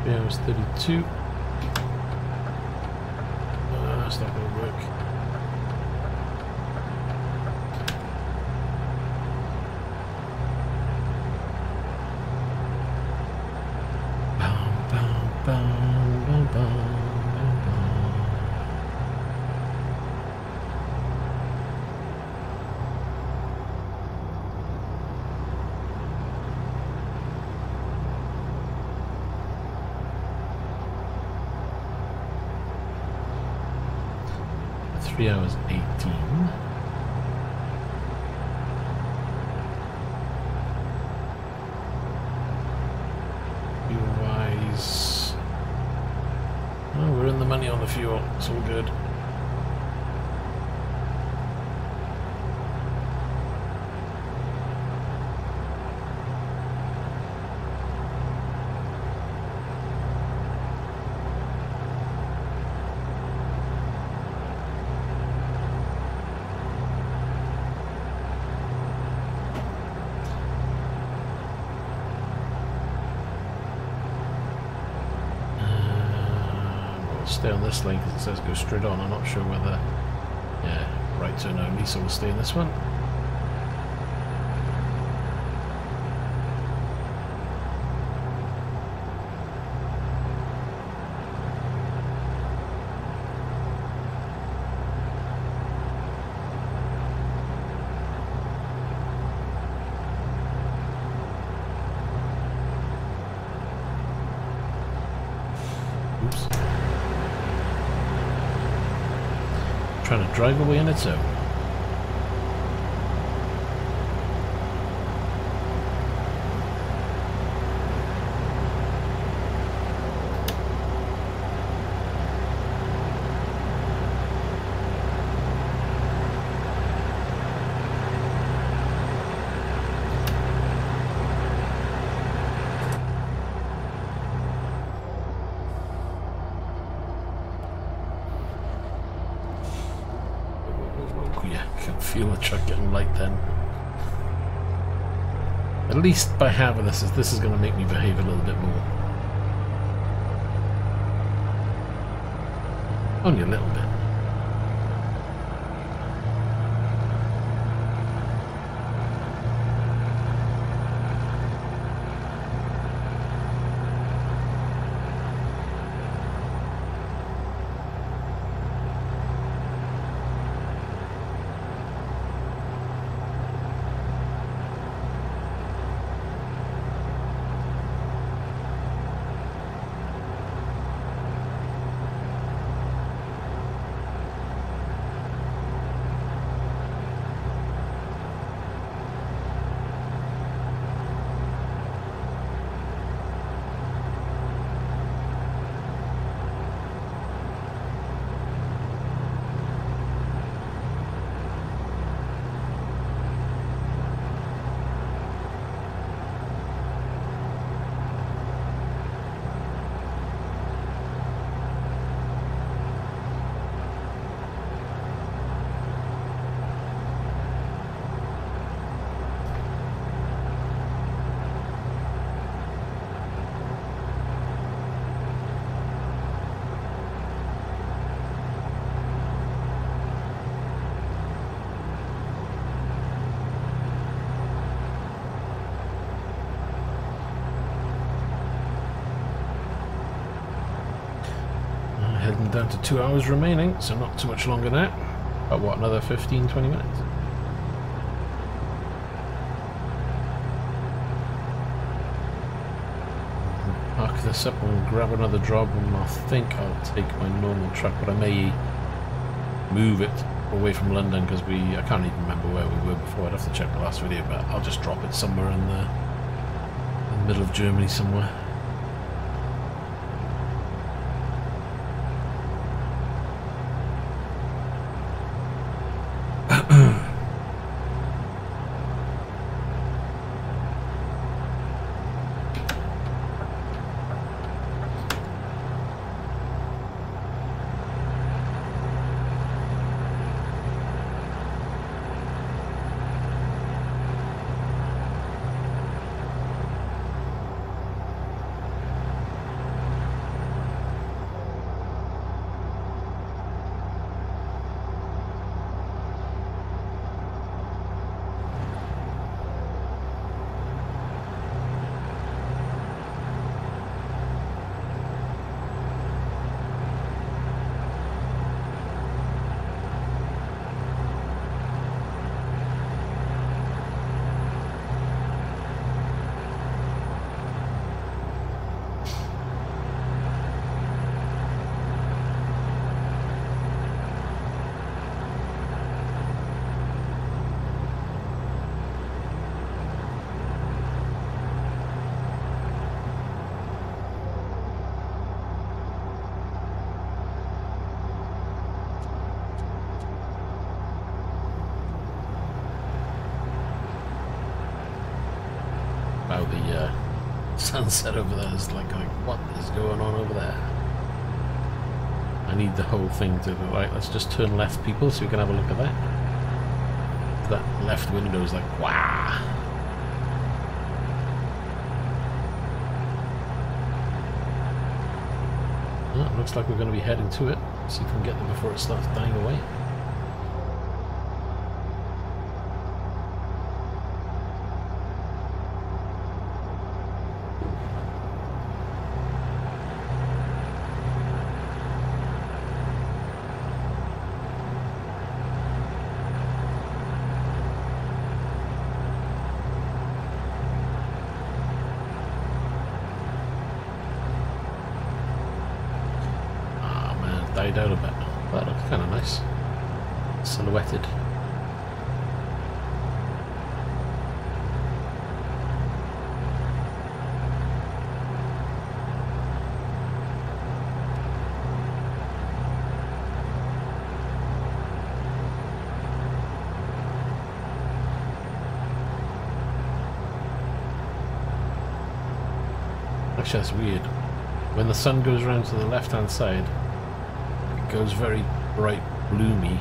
Yeah, it was 32. That's not going to work. Hours 18. Fuel wise, oh, we're in the money on the fuel. It's all good. Stay on this lane because it says go straight on. I'm not sure whether, yeah, right turn only, so we'll stay in this one. Oops. Trying to drive away in its own. Feel the truck getting light then. At least by having this is going to make me behave a little bit more. Only a little bit. Heading down to 2 hours remaining, so not too much longer now. But what, another 15-20 minutes? Park this up and grab another job, and I think I'll take my normal truck, but I may move it away from London because I can't even remember where we were before. I'd have to check the last video, but I'll just drop it somewhere in the middle of Germany somewhere. the sunset over there is like what is going on over there? I need the whole thing to go right. Let's just turn left, people, so we can have a look at that. That left window is like wow. Oh, looks like we're going to be heading to it. See if we can get there before it starts dying away. Died out a bit. That looks kind of nice. Silhouetted. Actually, that's weird. When the sun goes around to the left-hand side, goes very bright bloomy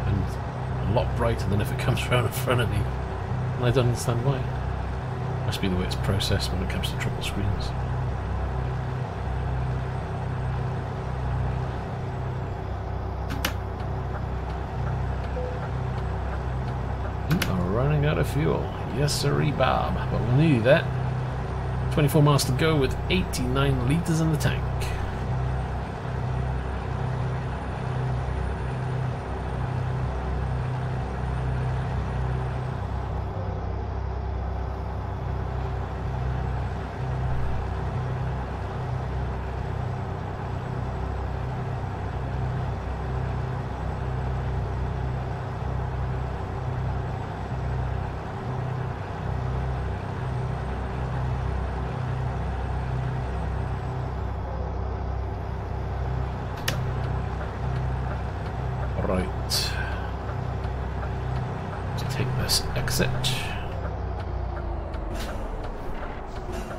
and a lot brighter than if it comes around in front of me, and I don't understand why. Must be the way it's processed when it comes to triple screens. We are running out of fuel. Yes sirree Bob, but we'll need that. 24 miles to go with 89 litres in the tank. Right. Let's take this exit.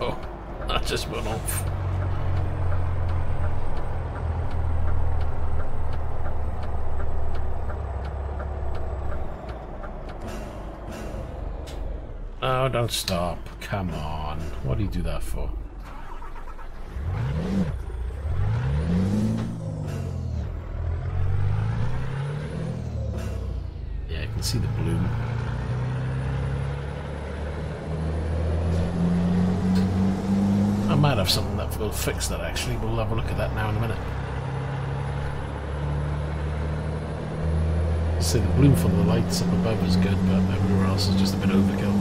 Oh, that just went off. Oh, don't stop. Come on. What do you do that for? See the bloom. I might have something that will fix that actually. We'll have a look at that now in a minute. See, the bloom from the lights up above is good, but everywhere else is just a bit overkill.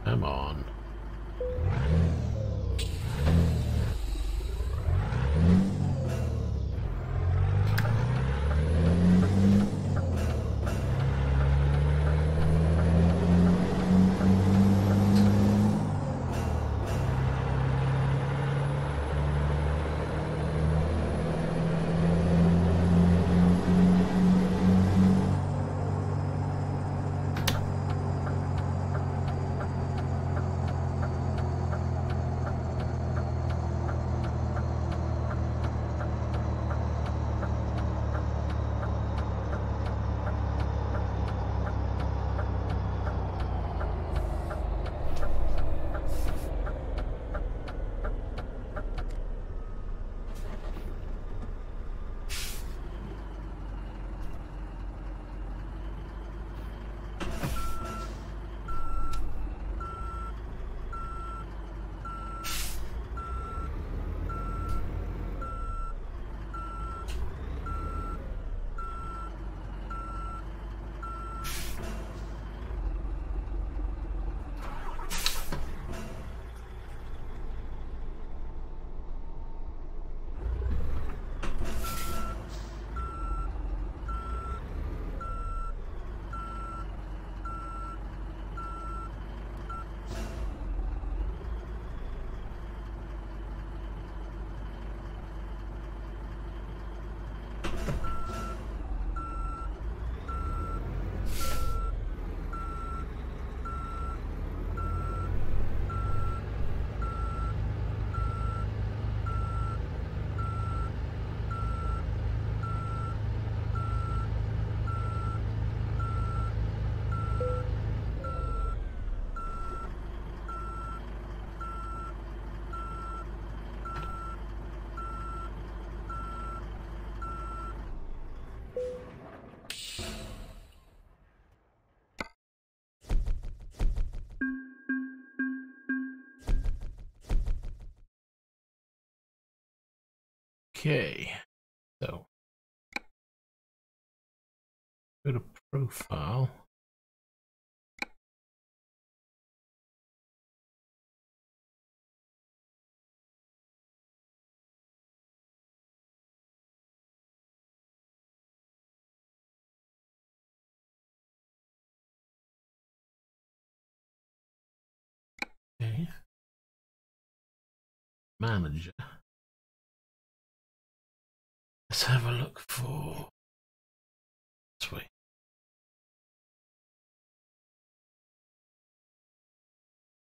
Come on. Okay, so go to profile. Okay. Manager. Let's have a look for this way.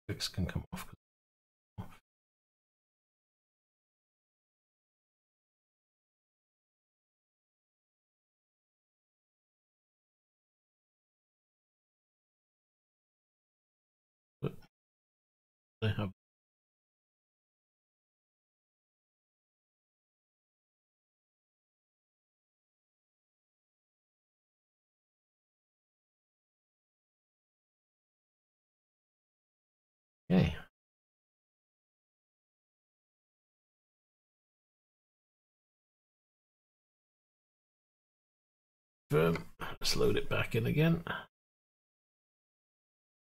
Fix can come off. But they have. Okay. Let's load it back in again.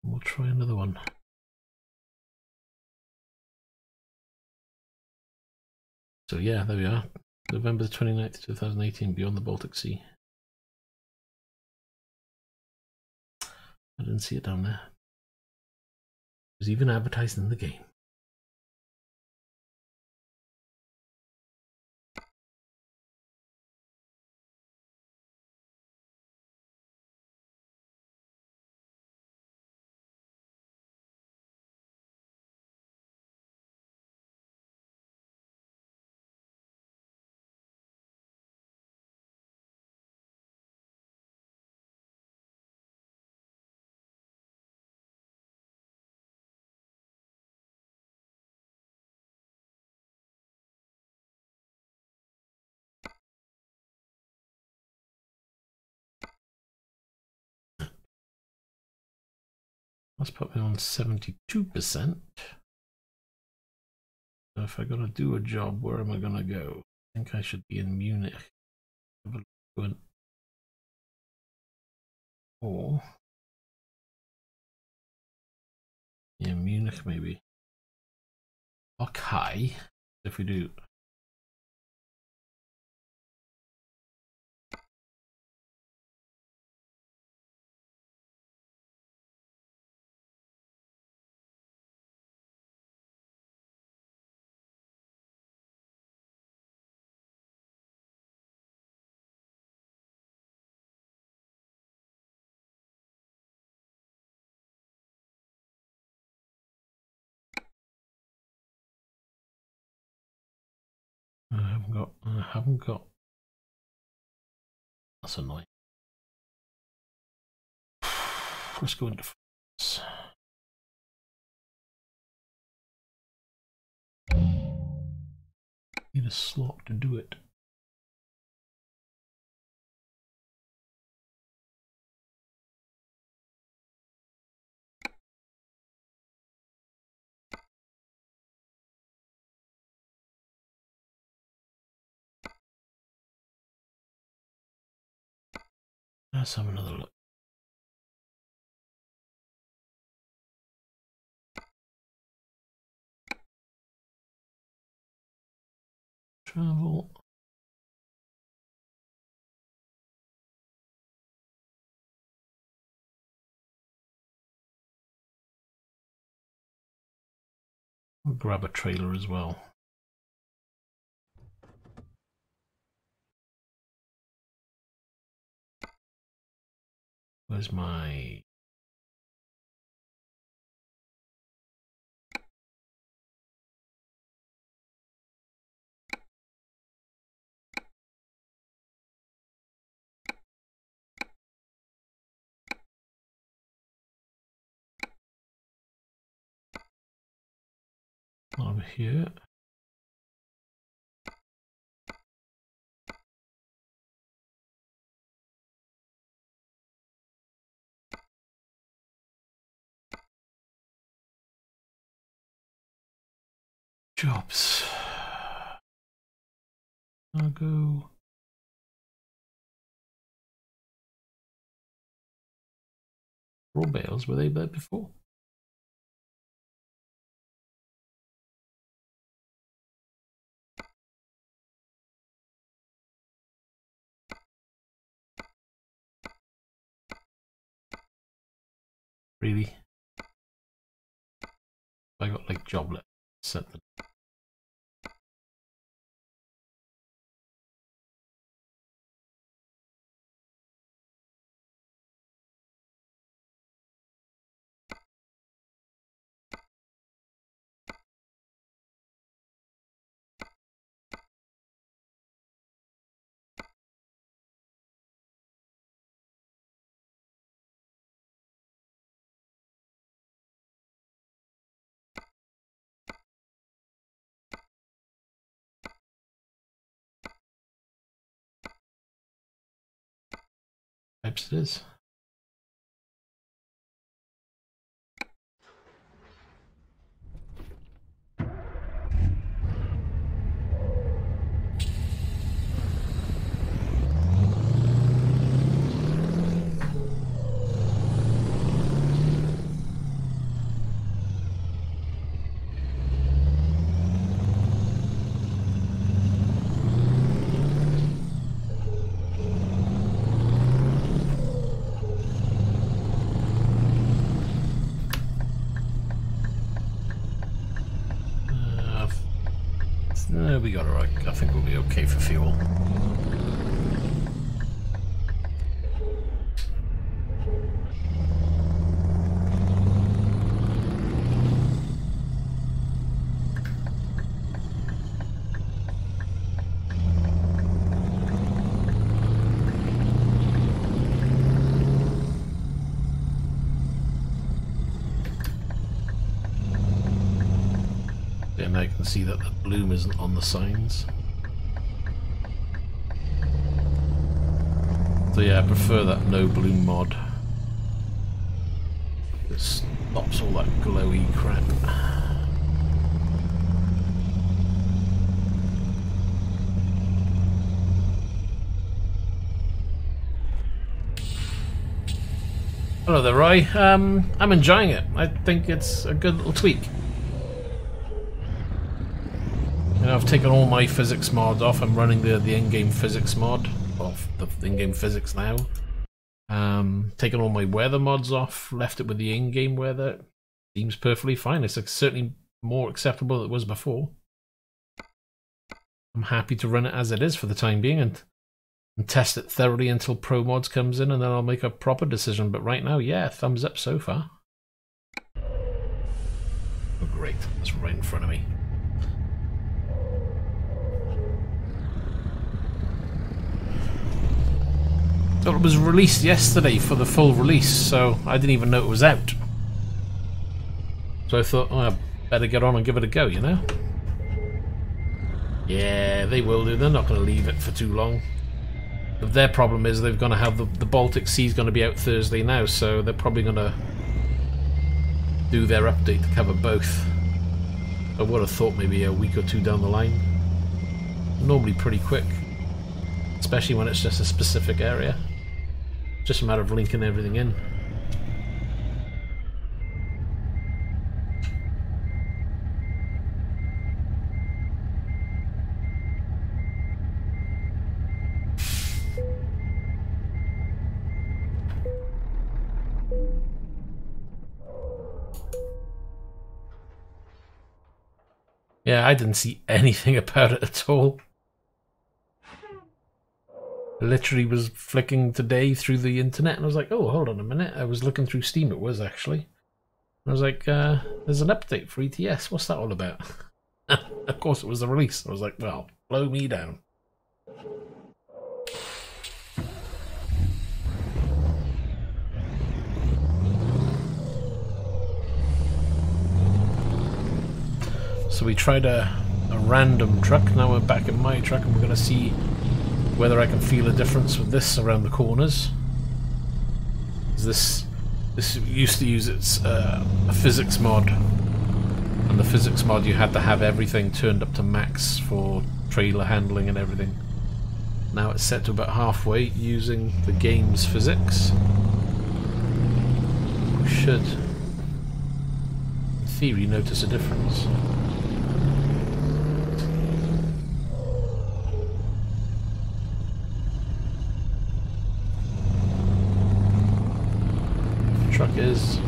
We'll try another one. So yeah, there we are. November the 29th, 2018, Beyond the Baltic Sea. I didn't see it down there. It was even advertised in the game. Let's put me on 72%. So if I gotta do a job, where am I gonna go? I think I should be in Munich. Or yeah, Munich maybe. Okay, if we do. I haven't got. That's annoying. Let's go into France. Need a slot to do it. Let's have another look. Travel. We'll grab a trailer as well. Where's my... over here. Jobs. Cargo. Raw bales, were they there before? Really? I got like joblet set them. Types it is. We got it right. I think we'll be okay for fuel. And I can see that the bloom isn't on the signs. So yeah, I prefer that no bloom mod. It stops all that glowy crap. Hello there, Roy. I'm enjoying it. I think it's a good little tweak. And I've taken all my physics mods off. I'm running the in-game physics mod off the in-game physics now. Taken all my weather mods off, left it with the in-game weather. Seems perfectly fine. It's certainly more acceptable than it was before. I'm happy to run it as it is for the time being and test it thoroughly until Pro Mods comes in, and then I'll make a proper decision. But right now, yeah, thumbs up so far. Oh great, that's right in front of me. So it was released yesterday for the full release, so I didn't even know it was out. So I thought, oh, I better get on and give it a go, you know? Yeah, they will do. They're not going to leave it for too long. But their problem is they're going to have the Baltic Sea is going to be out Thursday now, so they're probably going to do their update to cover both. I would have thought maybe a week or two down the line. Normally pretty quick, especially when it's just a specific area. Just a matter of linking everything in. Yeah, I didn't see anything about it at all. Literally was flicking today through the internet and I was like, oh, hold on a minute. I was looking through Steam, it was actually. And I was like, there's an update for ETS. What's that all about? Of course it was the release. I was like, well, blow me down. So we tried a random truck. Now we're back in my truck and we're going to see whether I can feel a difference with this around the corners. This used to use its a physics mod, and the physics mod you had to have everything turned up to max for trailer handling and everything. Now it's set to about halfway using the game's physics. We should, in theory, notice a difference. The truck is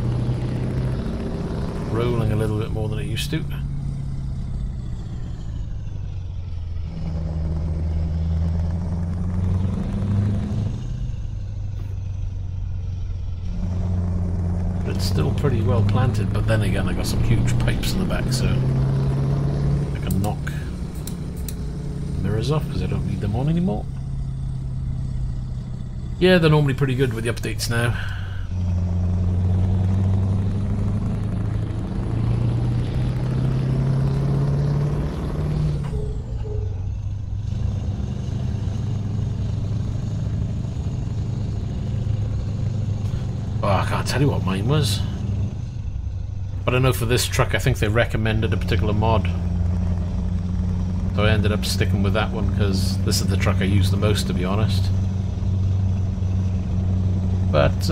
rolling a little bit more than it used to. It's still pretty well planted, but then again I got some huge pipes in the back, so I can knock the mirrors off because I don't need them on anymore. Yeah, they're normally pretty good with the updates now. Oh, I can't tell you what mine was. But I know for this truck I think they recommended a particular mod. So I ended up sticking with that one because this is the truck I use the most, to be honest. But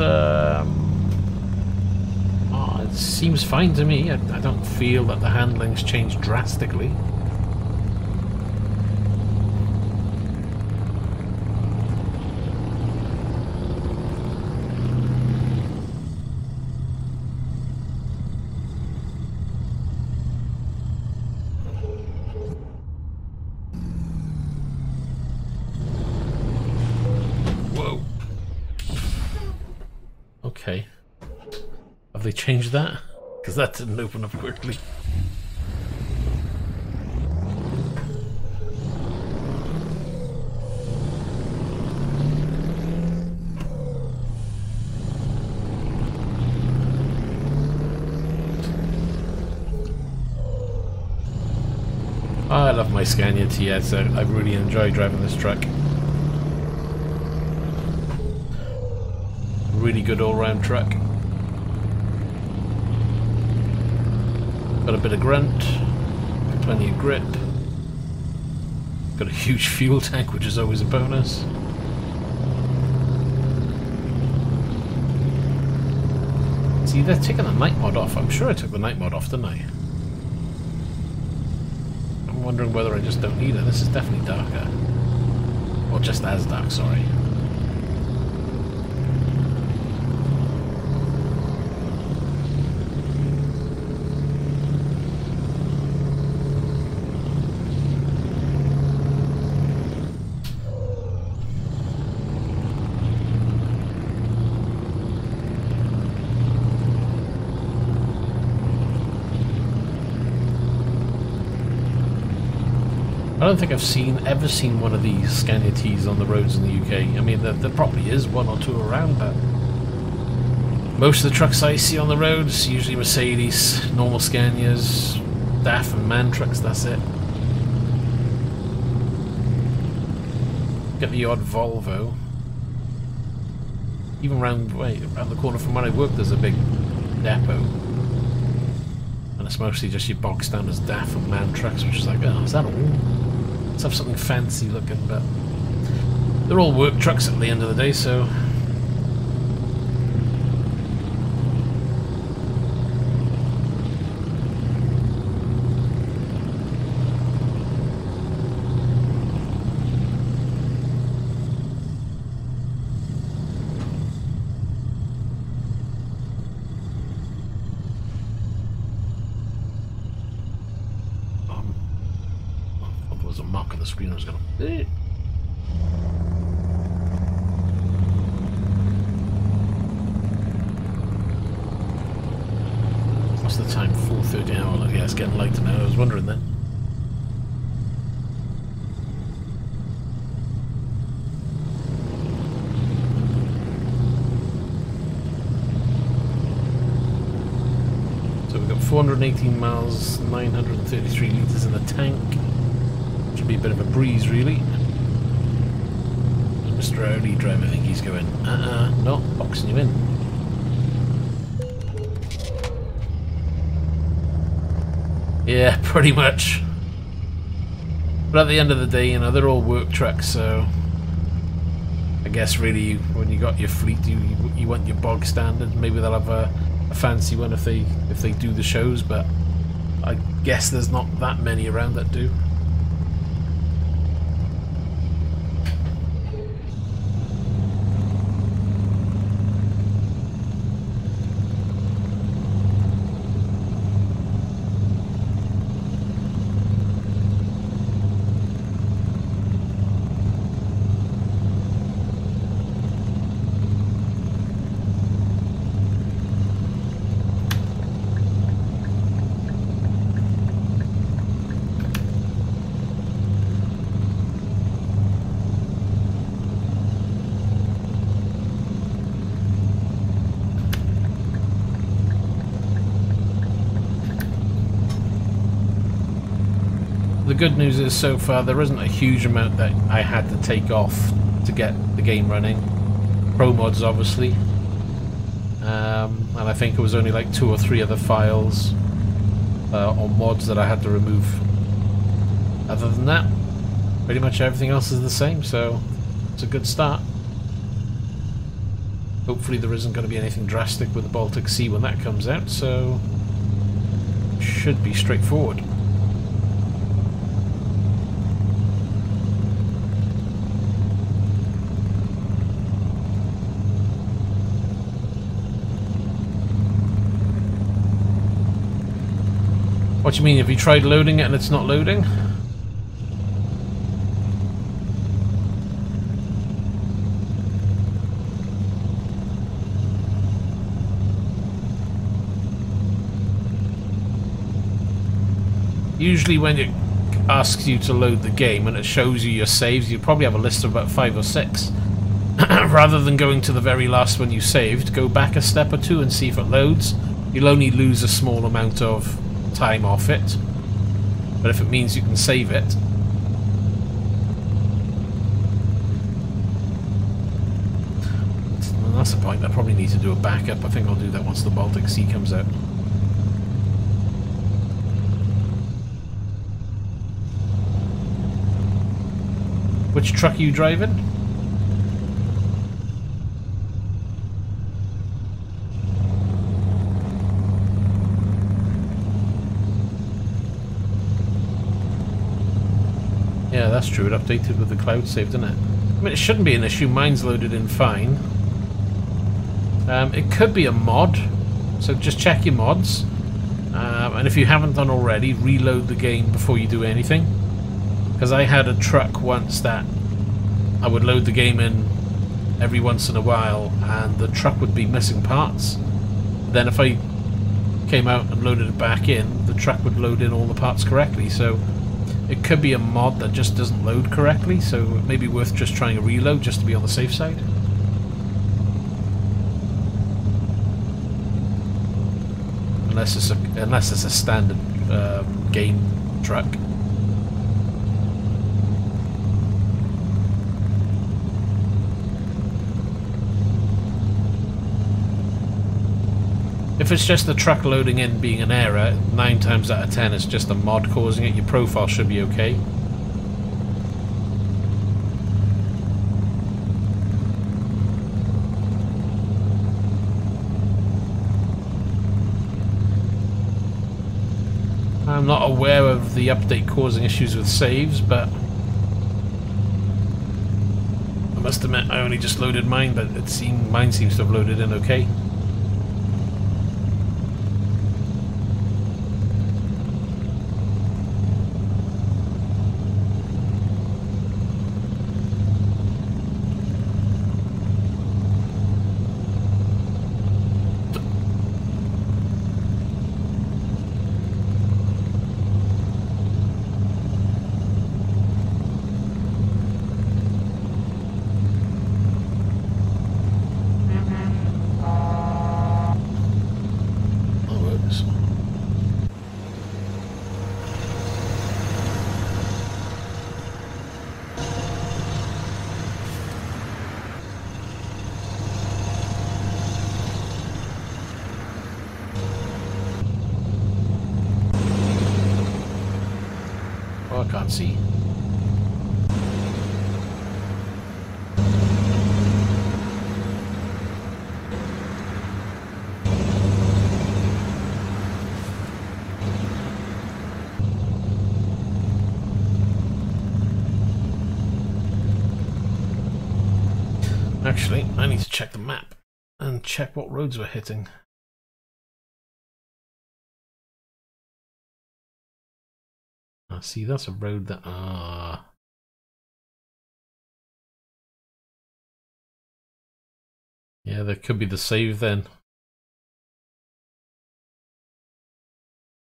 it seems fine to me. I don't feel that the handling's changed drastically. Okay. Have they changed that? Because that didn't open up quickly. I love my Scania TS. I really enjoy driving this truck. Really good all-round truck. Got a bit of grunt, plenty of grip. Got a huge fuel tank, which is always a bonus. See, they're taking the night mod off. I'm sure I took the night mod off, didn't I? I'm wondering whether I just don't need it. This is definitely darker. Or just as dark, sorry. I don't think I've ever seen one of these Scania Ts on the roads in the UK. I mean, there probably is one or two around, but most of the trucks I see on the roads, usually Mercedes, normal Scanias, DAF and MAN trucks, that's it. Get the odd Volvo. Even around the corner from where I work, there's a big depot. And it's mostly just your box standard DAF and MAN trucks, which is like, oh, is that all? Let's have something fancy looking, but they're all work trucks at the end of the day, so a mark on the screen I was going to... What's the time? 4:30. Oh, yeah, it's getting late now. I was wondering then. So we've got 418 miles, 933 litres in the tank. Should be a bit of a breeze, really. Mr. Audi driver, I think he's going, not boxing you in. Yeah, pretty much. But at the end of the day, you know, they're all work trucks, so I guess really when you got your fleet, you want your bog standard. Maybe they'll have a fancy one if they do the shows, but I guess there's not that many around that do. The good news is so far there isn't a huge amount that I had to take off to get the game running. Promods obviously, and I think it was only like 2 or 3 other files or mods that I had to remove. Other than that, pretty much everything else is the same, so it's a good start. Hopefully there isn't going to be anything drastic with the Baltic Sea when that comes out, so should be straightforward. What do you mean? Have you tried loading it and it's not loading? Usually when it asks you to load the game and it shows you your saves, you probably have a list of about 5 or 6. Rather than going to the very last one you saved, go back a step or 2 and see if it loads. You'll only lose a small amount of time off it, but if it means you can save it, and that's the point. I probably need to do a backup. I think I'll do that once the Baltic Sea comes out. Which truck are you driving? Yeah, that's true. It updated with the cloud save, didn't it? I mean, it shouldn't be an issue. Mine's loaded in fine. It could be a mod, so just check your mods. And if you haven't done already, reload the game before you do anything. Because I had a truck once that I would load the game in every once in a while, and the truck would be missing parts. Then if I came out and loaded it back in, the truck would load in all the parts correctly. So it could be a mod that just doesn't load correctly, so it may be worth just trying a reload just to be on the safe side. Unless it's a standard game truck. If it's just the truck loading in being an error, 9 times out of 10 it's just a mod causing it. Your profile should be okay. I'm not aware of the update causing issues with saves, but I must admit I only just loaded mine, but mine seems to have loaded in okay. Oh, I can't see. Actually, I need to check the map and check what roads we're hitting. I see that's a road that yeah, there could be the save then.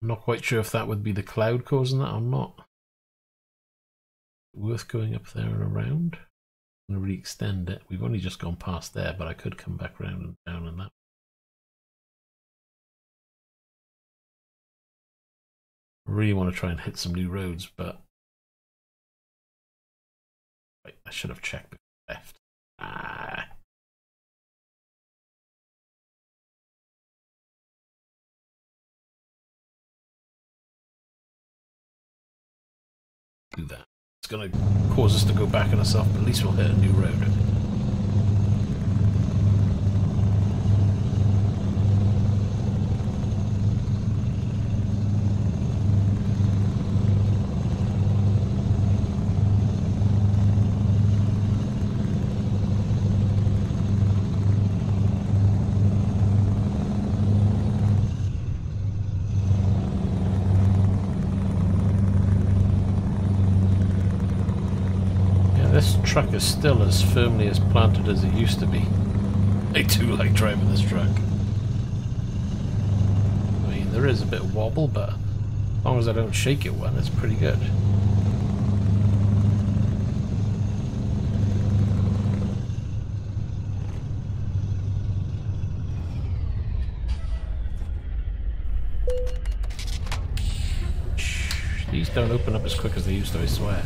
I'm not quite sure if that would be the cloud causing that or not. Worth going up there and around. I'm going to re-extend it. We've only just gone past there, but I could come back around and down on that. I really want to try and hit some new roads, but wait, I should have checked before I left. Do that. It's going to cause us to go back on ourselves, but at least we'll hit a new road. This truck is still as firmly as planted as it used to be. I do like driving this truck. I mean, there is a bit of wobble, but as long as I don't shake it one, it's pretty good. These don't open up as quick as they used to, I swear.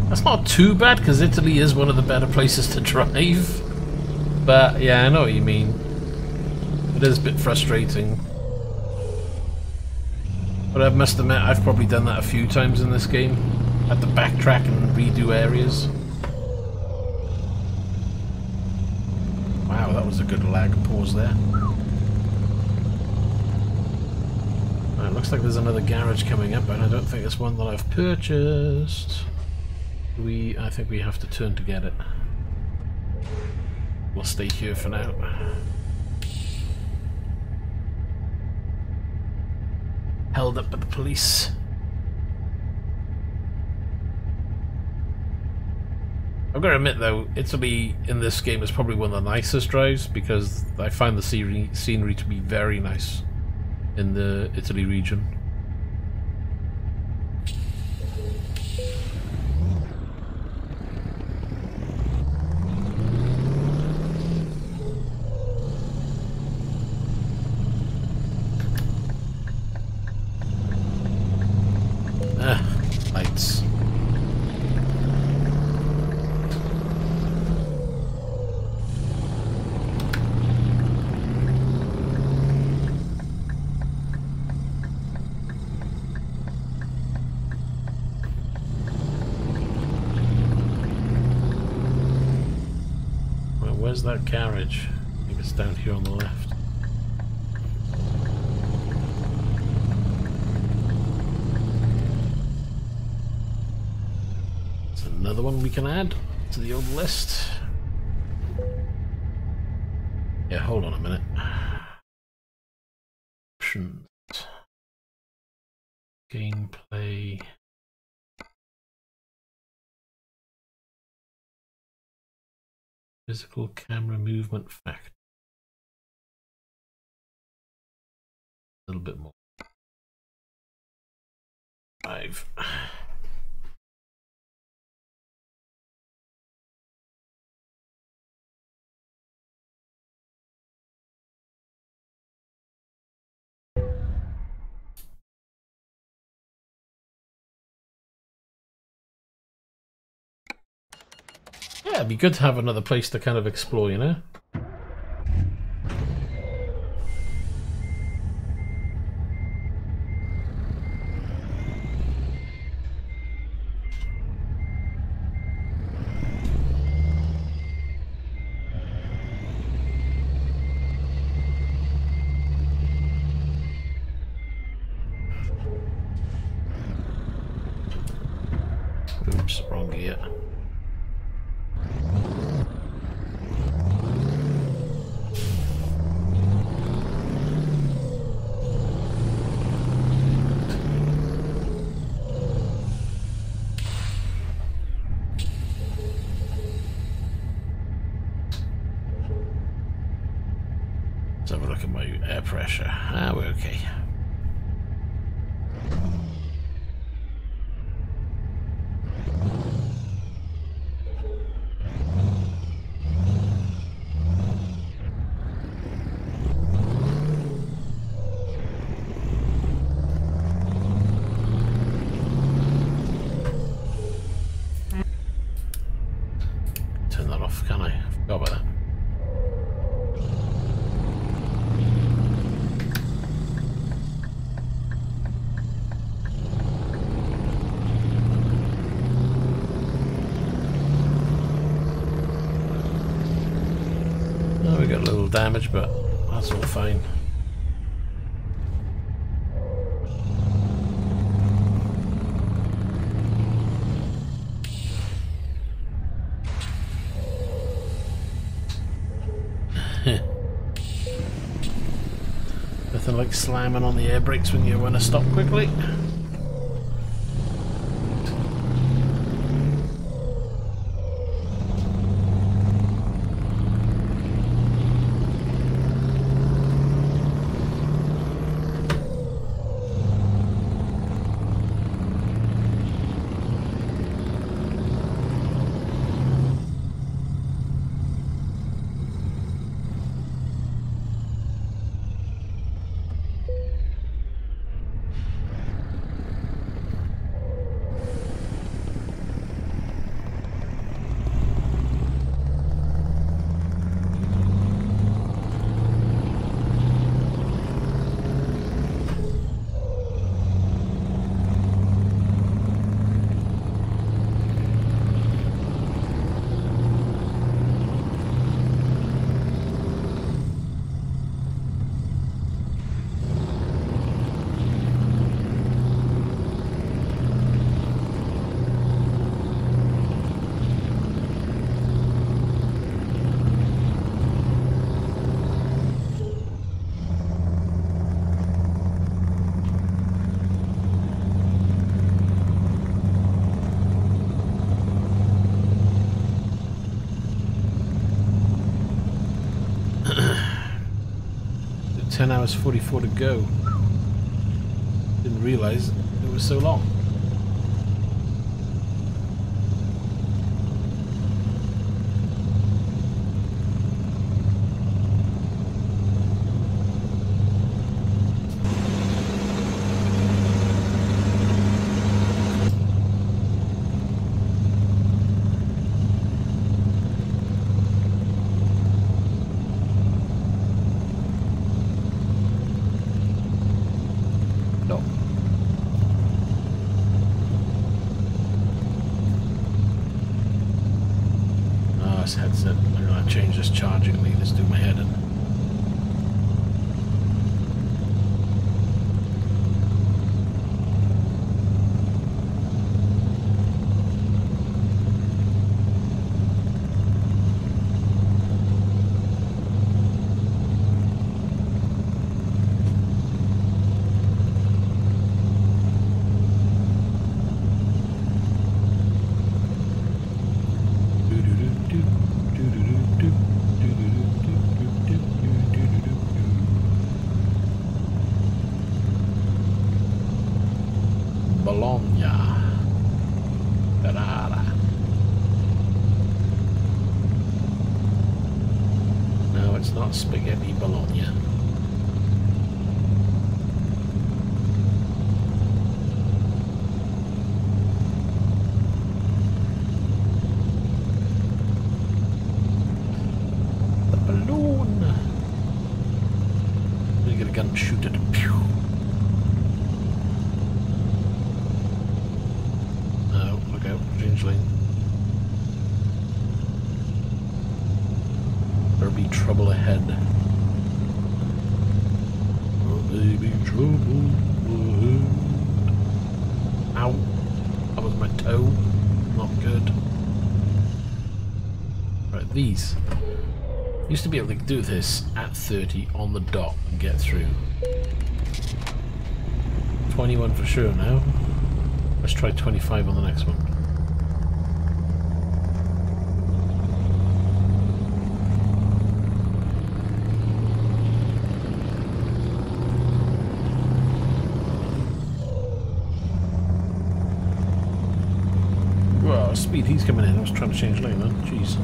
That's not too bad, because Italy is one of the better places to drive. But yeah, I know what you mean. It is a bit frustrating. But I must admit, I've probably done that a few times in this game. Had to backtrack and redo areas. Wow, that was a good lag pause there. Right, looks like there's another garage coming up, and I don't think it's one that I've purchased. I think we have to turn to get it. we'll stay here for now. Held up by the police. I've got to admit though, Italy in this game is probably one of the nicest drives because I find the scenery to be very nice in the Italy region. Lights. Well, where's that carriage? I think it's down here on the left. Another one we can add to the old list. Yeah, hold on a minute. Options. Gameplay. Physical camera movement factor. A little bit more. 5. Yeah, it'd be good to have another place to kind of explore, you know? Oops, wrong gear. Let's have a look at my air pressure. Ah, we're okay. Turn that off, can I? Forgot about that. We got a little damage, but that's all fine. Nothing like slamming on the air brakes when you want to stop quickly. 10 hours 44 to go. Didn't realise it was so long. Headset. I'm going to change this charging lead. Let's do my head in. Spaghetti Bologna. The balloon. You get a gun, shoot it. Pew. Oh, look out, change lane. There be trouble ahead. Oh, there be trouble ahead. Ow. That was my toe. Not good. Right, these. Used to be able to do this at 30 on the dot and get through. 21 for sure now. Let's try 25 on the next one. Speed he's coming in. I was trying to change lane then. Jeez.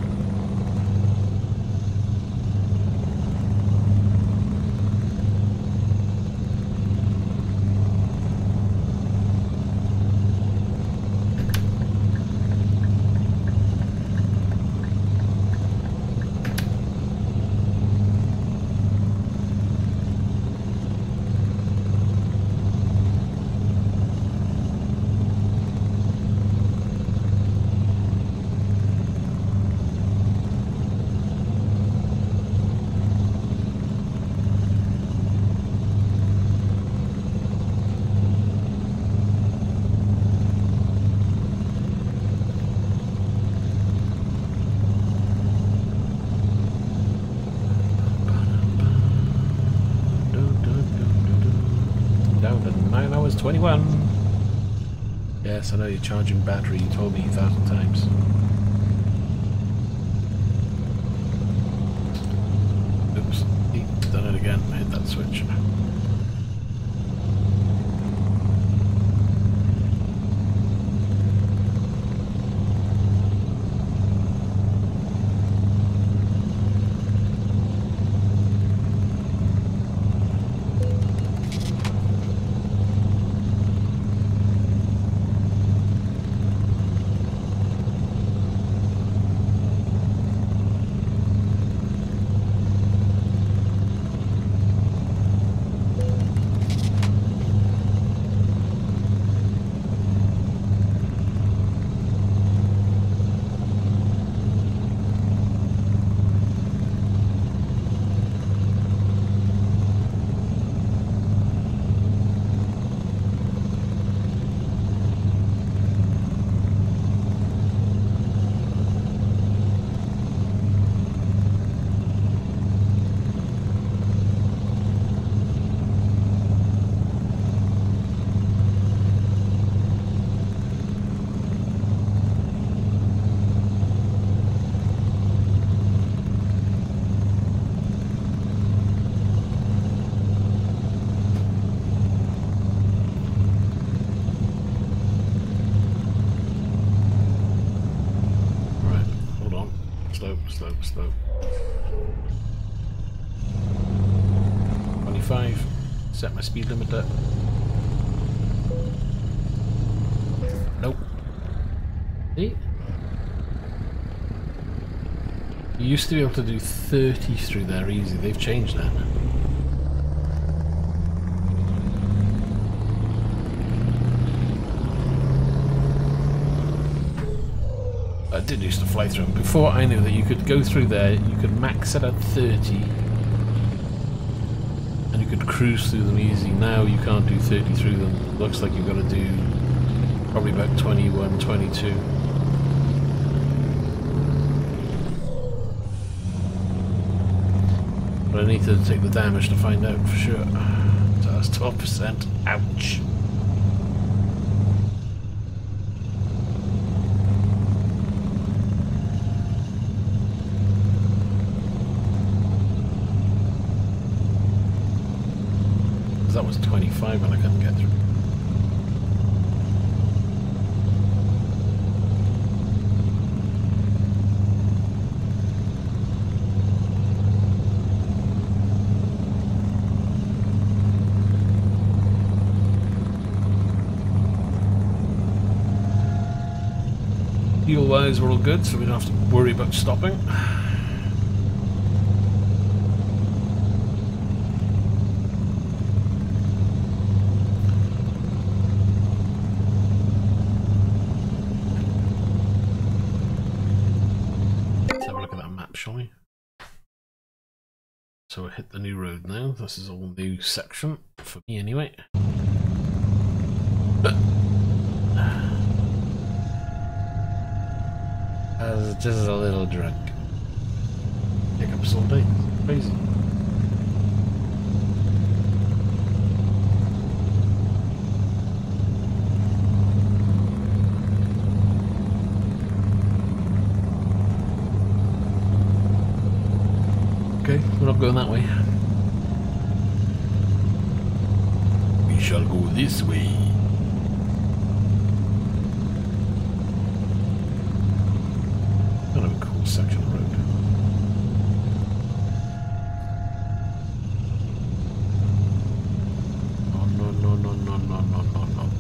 Down to 9 hours 21. Yes, I know you're charging battery, you told me 1,000 times. Oops, done it again, hit that switch. Slow. 25. Set my speed limiter. Nope. See? You used to be able to do 30 through there easy. They've changed that. I did used to fly through them. Before I knew that you could go through there, you could max it at 30 and you could cruise through them easy. Now you can't do 30 through them. It looks like you've got to do probably about 21, 22. But I need to take the damage to find out for sure. So that's 12%. Ouch. That was 25 when I couldn't get through. Fuel wise, we're all good, so we don't have to worry about stopping. Shall we? So we hit the new road now. This is all new section for me anyway. I was just a little drunk. Hiccups all day. Crazy. Okay, we're not going that way. We shall go this way. Kind of a cool section of road. Oh no,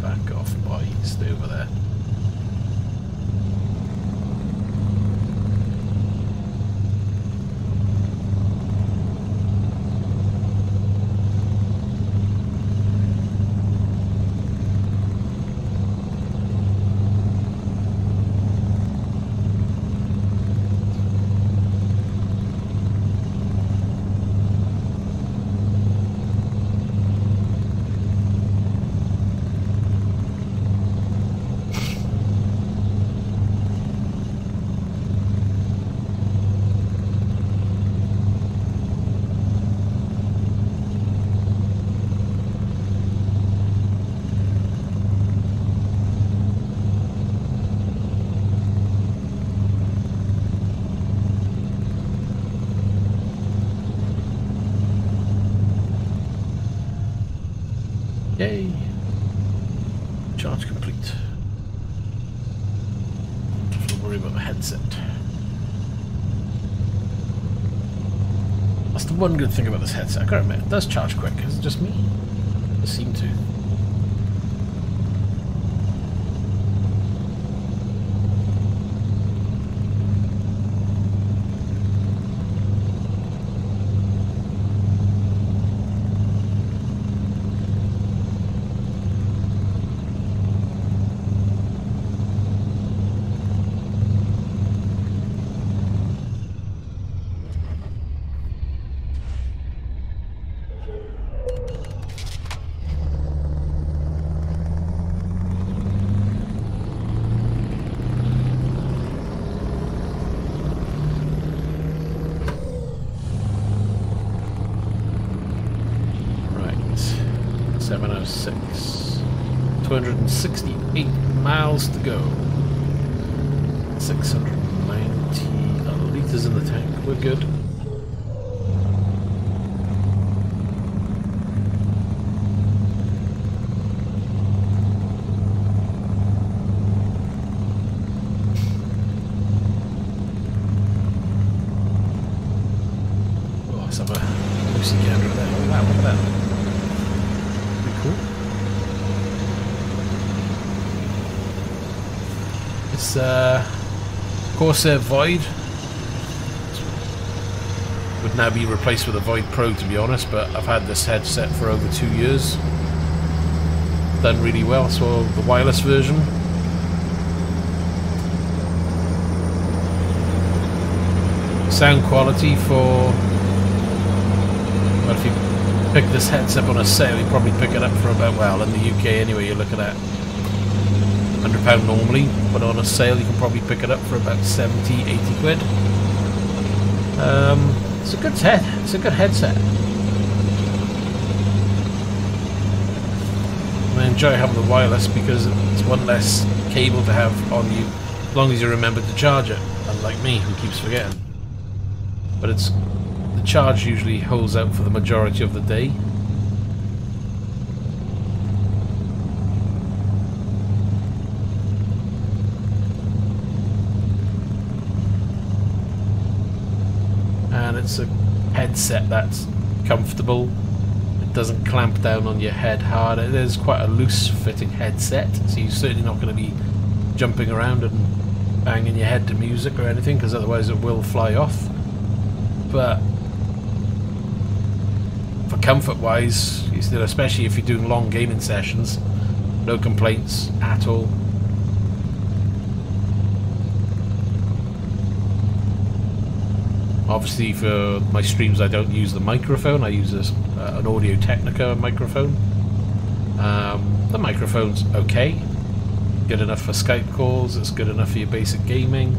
back off, boy. Stay over there. Yay! Charge complete. Don't have to worry about my headset. That's the one good thing about this headset. I gotta admit, it does charge quick. Is it just me? It seemed to. Right, 706. 268 miles to go. 690 litres in the tank. We're good. Wow, look at that. Pretty cool. It's Corsair Void. Would now be replaced with a Void Pro, to be honest, but I've had this headset for over 2 years. Done really well. So the wireless version. Sound quality for, well, if you pick this headset on a sale, you probably pick it up for about, well, in the UK anyway, you're looking at £100 normally, but on a sale you can probably pick it up for about 70, 80 quid. It's a good set. It's a good headset. And I enjoy having the wireless because it's one less cable to have on you, as long as you remember to charge it, unlike me who keeps forgetting. But it's, the charge usually holds out for the majority of the day. And it's a headset that's comfortable. It doesn't clamp down on your head hard. It is quite a loose fitting headset, so you're certainly not going to be jumping around and banging your head to music or anything, because otherwise it will fly off. But for comfort wise, especially if you're doing long gaming sessions, no complaints at all. Obviously for my streams I don't use the microphone, I use an Audio Technica microphone. The microphone's okay, good enough for Skype calls, it's good enough for your basic gaming.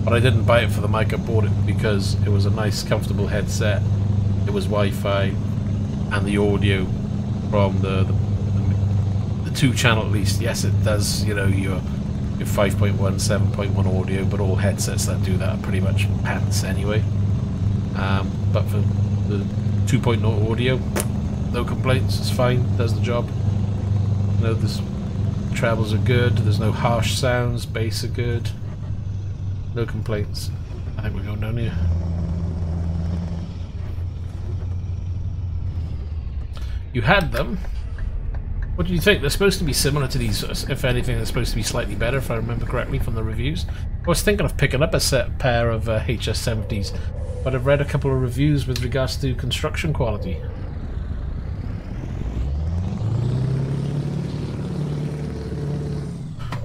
But I didn't buy it for the mic, I bought it because it was a nice comfortable headset, it was Wi-Fi, and the audio from the 2-channel at least. Yes, it does, you know, your 5.1, 7.1 audio, but all headsets that do that are pretty much pants anyway. But for the 2.0 audio, no complaints, it's fine, does the job. You know, the trebles are good, there's no harsh sounds, bass are good. No complaints. I think we're going down here. You had them. What do you think? They're supposed to be similar to these. If anything, they're supposed to be slightly better, if I remember correctly from the reviews. I was thinking of picking up a pair of HS70s, but I've read a couple of reviews with regards to construction quality.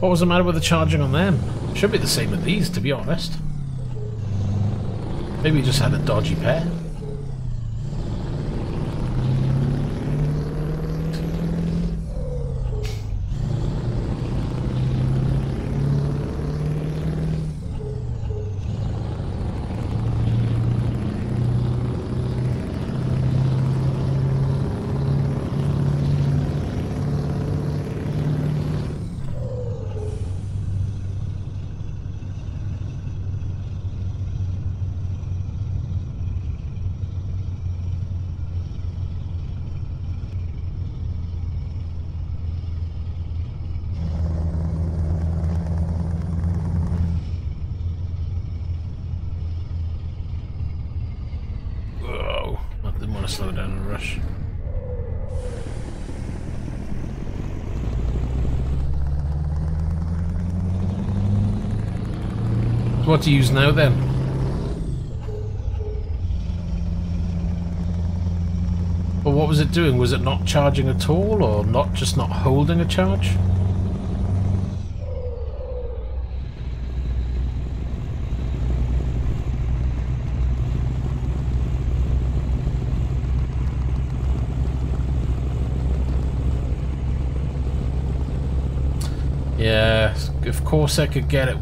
What was the matter with the charging on them? Should be the same with these, to be honest. Maybe we just had a dodgy pair. Slow down and rush. So what to use now then? Well, what was it doing? Was it not charging at all, or not holding a charge? Yeah, if Corsair could get it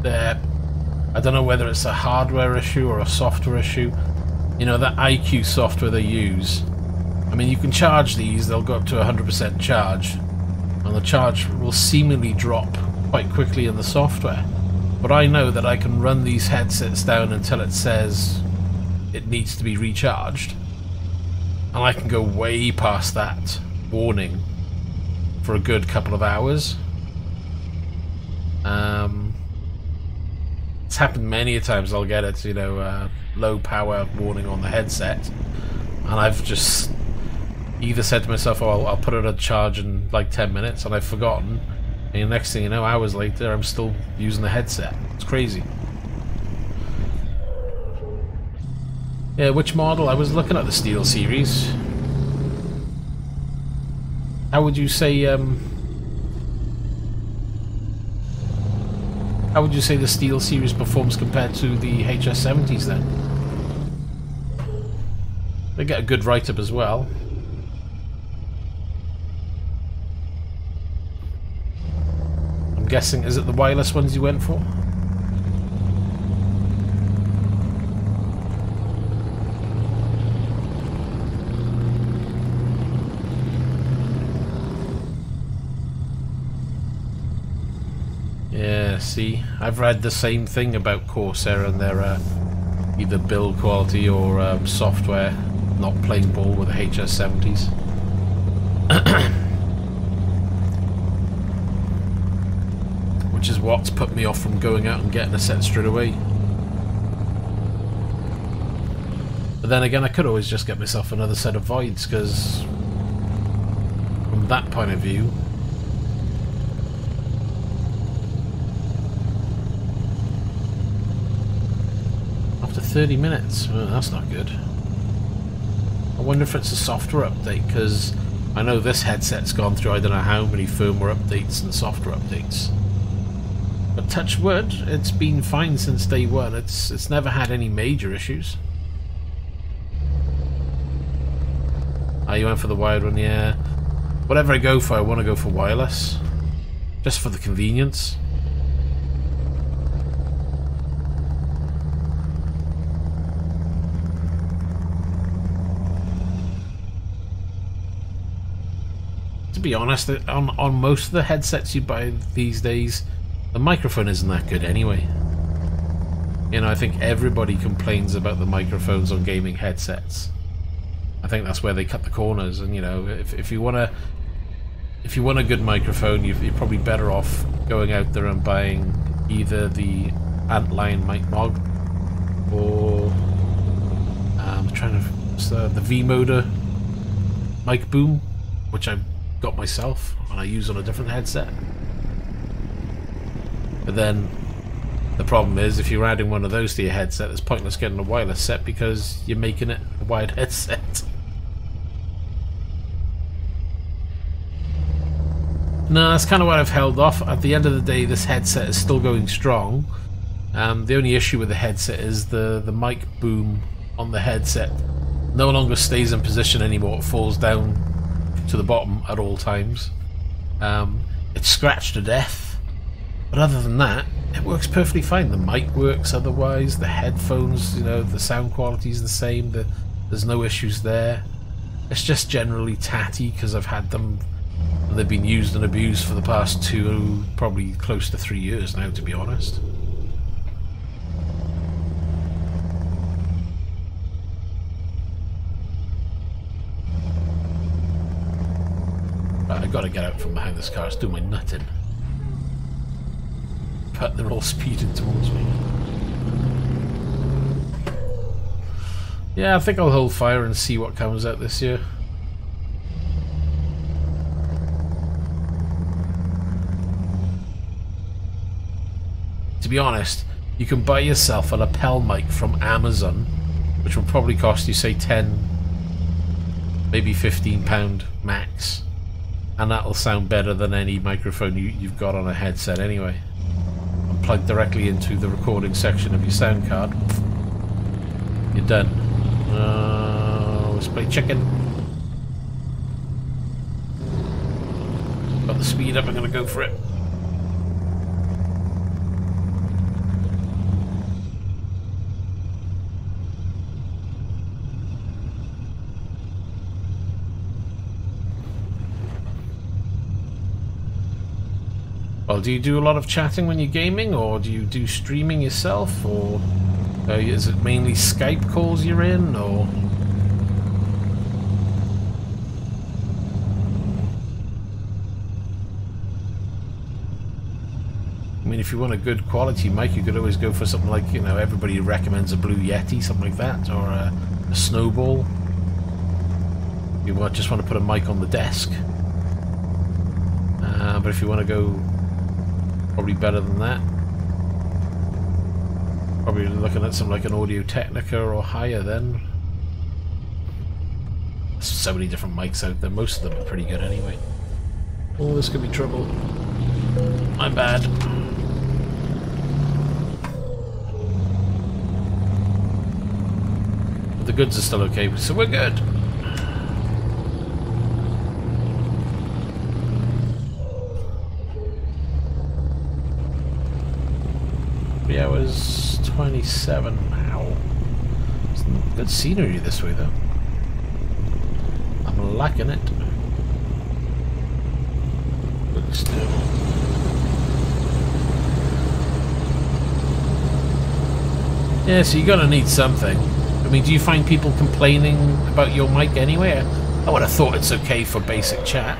there, I don't know whether it's a hardware issue or a software issue. You know, that IQ software they use, I mean, you can charge these, they'll go up to 100% charge, and the charge will seemingly drop quite quickly in the software. But I know that I can run these headsets down until it says it needs to be recharged, and I can go way past that warning for a good couple of hours. It's happened many a times. I'll get it, you know, low power warning on the headset, and I've just either said to myself, oh, I'll put it on charge in like 10 minutes, and I've forgotten, and the next thing you know, hours later, I'm still using the headset. It's crazy. Yeah, which model? I was looking at the Steel series. How would you say, how would you say the Steel series performs compared to the HS70s then? They get a good write-up as well. I'm guessing, is it the wireless ones you went for? Yeah, see, I've read the same thing about Corsair and their either build quality or software not playing ball with the HS70s. Which is what's put me off from going out and getting a set straight away. But then again, I could always just get myself another set of Voids, because from that point of view, after 30 minutes, well, that's not good. I wonder if it's a software update, because I know this headset's gone through I don't know how many firmware updates and software updates. But touch wood, it's been fine since day one. It's never had any major issues. Ah, you went for the wired one, yeah. Whatever I go for, I want to go for wireless. Just for the convenience. To be honest, on most of the headsets you buy these days, the microphone isn't that good anyway. You know, I think everybody complains about the microphones on gaming headsets. I think that's where they cut the corners, and you know, if you want a good microphone, you're probably better off going out there and buying either the Antlion mic mod or the V-Moda Mic Boom, which I've got myself and I use on a different headset. But then the problem is, if you're adding one of those to your headset, it's pointless getting a wireless set because you're making it a wired headset. No, that's kind of what I've held off. At the end of the day, this headset is still going strong. The only issue with the headset is the mic boom on the headset no longer stays in position anymore. It falls down to the bottom at all times. It's scratched to death, but other than that, it works perfectly fine. The mic works otherwise, the headphones, you know, the sound quality is the same, there's no issues there. It's just generally tatty because I've had them and they've been used and abused for the past probably close to 3 years now, to be honest. I've got to get out from behind this car, it's doing my nut in. But they're all speeding towards me. Yeah, I think I'll hold fire and see what comes out this year. To be honest, you can buy yourself a lapel mic from Amazon, which will probably cost you, say, £10, maybe £15 max. And that'll sound better than any microphone you've got on a headset anyway. And plug directly into the recording section of your sound card. You're done. Let's play chicken. Got the speed up, I'm gonna go for it. Well, do you do a lot of chatting when you're gaming, or do you do streaming yourself, or is it mainly Skype calls you're in, or? mean, if you want a good quality mic, you could always go for something like, you know, everybody recommends a Blue Yeti, something like that, or a Snowball. You just want to put a mic on the desk. But if you want to go probably better than that, probably looking at something like an Audio Technica or higher then. There's so many different mics out there, most of them are pretty good anyway. Oh, this could be trouble. My bad. But the goods are still okay, so we're good. 3 hours 27. Ow. Some good scenery this way though. I'm liking it. Good still. Yeah, so you're gonna need something. I mean, do you find people complaining about your mic anyway? I would have thought it's okay for basic chat.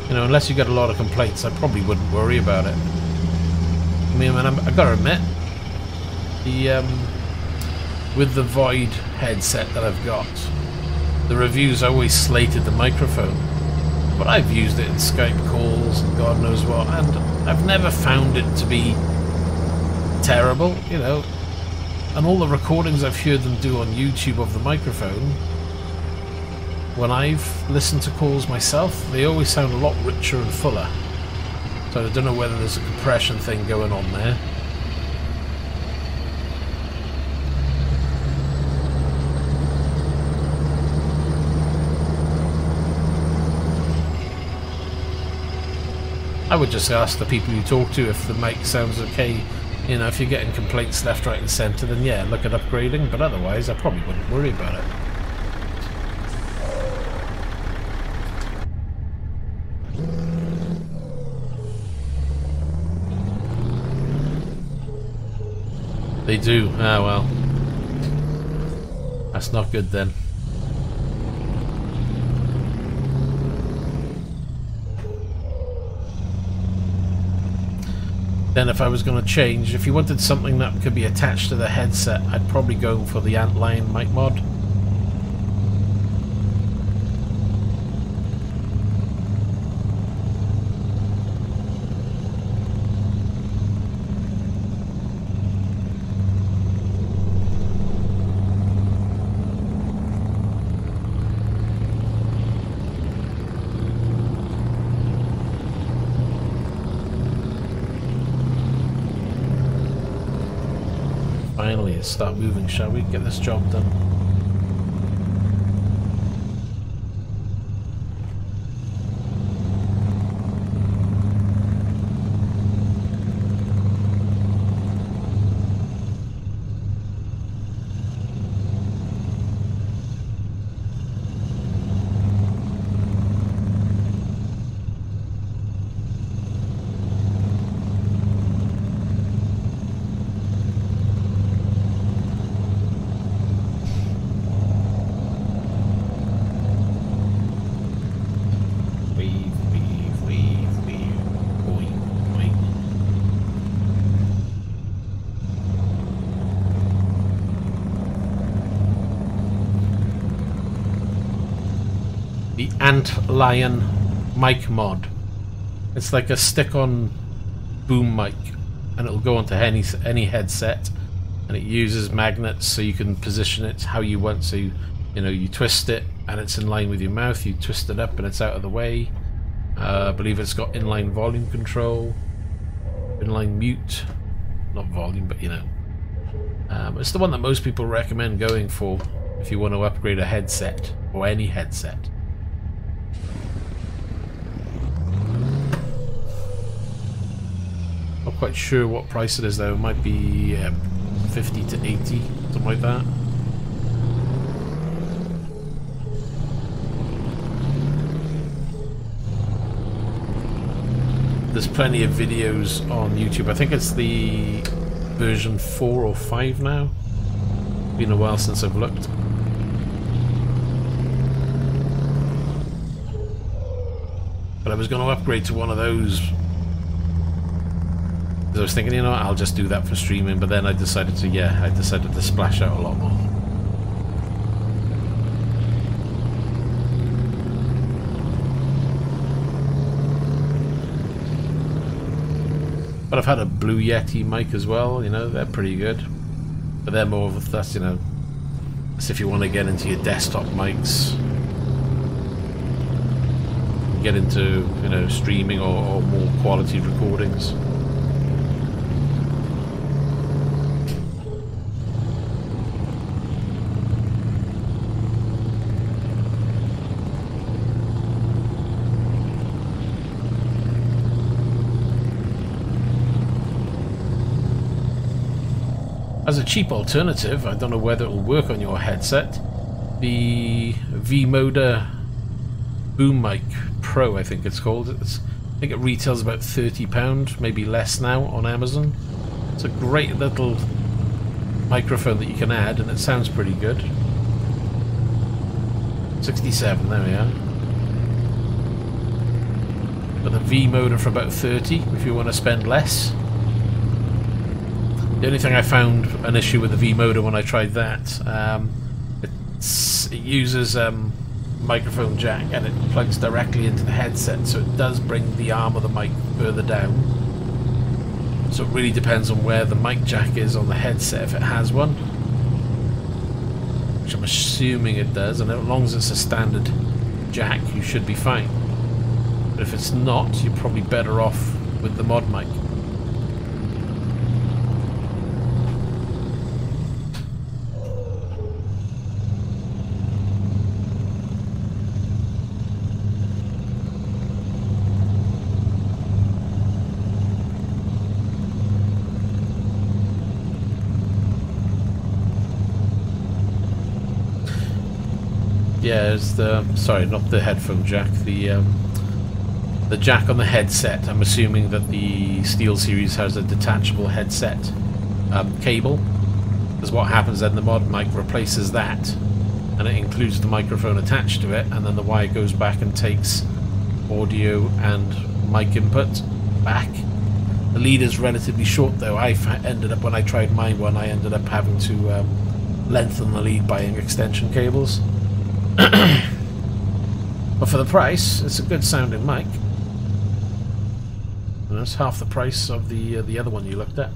You know, unless you get a lot of complaints, I probably wouldn't worry about it. I mean, I've got to admit, with the Void headset that I've got, the reviews always slated the microphone, but I've used it in Skype calls and God knows what, and I've never found it to be terrible, you know. And all the recordings I've heard them do on YouTube of the microphone, when I've listened to calls myself, they always sound a lot richer and fuller. So I don't know whether there's a compression thing going on there. I would just ask the people you talk to if the mic sounds okay. You know, if you're getting complaints left, right and centre, then yeah, look at upgrading, but otherwise I probably wouldn't worry about it. They do. Ah, well. That's not good then. Then if I was going to change, if you wanted something that could be attached to the headset, I'd probably go for the Antlion mic mod. Finally, let's start moving, shall we? Get this job done. The Antlion mic mod. It's like a stick-on boom mic, and it'll go onto any headset, and it uses magnets so you can position it how you want. So you know, you twist it and it's in line with your mouth, you twist it up and it's out of the way. I believe it's got inline volume control, inline mute, not volume, but you know. It's the one that most people recommend going for if you want to upgrade a headset or any headset. Not quite sure what price it is though. It might be 50 to 80, something like that. There's plenty of videos on YouTube. I think it's the version 4 or 5 now. Been a while since I've looked. But I was going to upgrade to one of those. I was thinking, you know what, I'll just do that for streaming, but then I decided to splash out a lot more. But I've had a Blue Yeti mic as well, you know, they're pretty good. But they're more of that's, you know, that's if you want to get into your desktop mics, get into, you know, streaming or more quality recordings. As a cheap alternative, I don't know whether it will work on your headset, the V-Moda Boom Mic Pro, I think it's called. I think it retails about £30, maybe less now on Amazon. It's a great little microphone that you can add, and it sounds pretty good. 67, there we are. But the V-Moda for about 30 if you want to spend less. The only thing I found an issue with the V-Moda when I tried that, it uses microphone jack and it plugs directly into the headset, so it does bring the arm of the mic further down. So it really depends on where the mic jack is on the headset, if it has one, which I'm assuming it does, and as long as it's a standard jack you should be fine. But if it's not, you're probably better off with the mod mic. Yeah, it's the, sorry, not the headphone jack, the jack on the headset. I'm assuming that the SteelSeries has a detachable headset cable, because what happens then, the mod mic replaces that, and it includes the microphone attached to it, and then the wire goes back and takes audio and mic input back. The lead is relatively short though. I ended up, when I tried my one, I ended up having to lengthen the lead buying extension cables. But for the price, it's a good sounding mic. And it's half the price of the other one you looked at.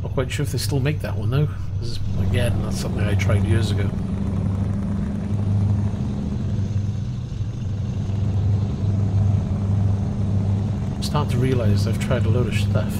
Not quite sure if they still make that one though. This is, again, that's something I tried years ago. I'm starting to realise I've tried a load of stuff.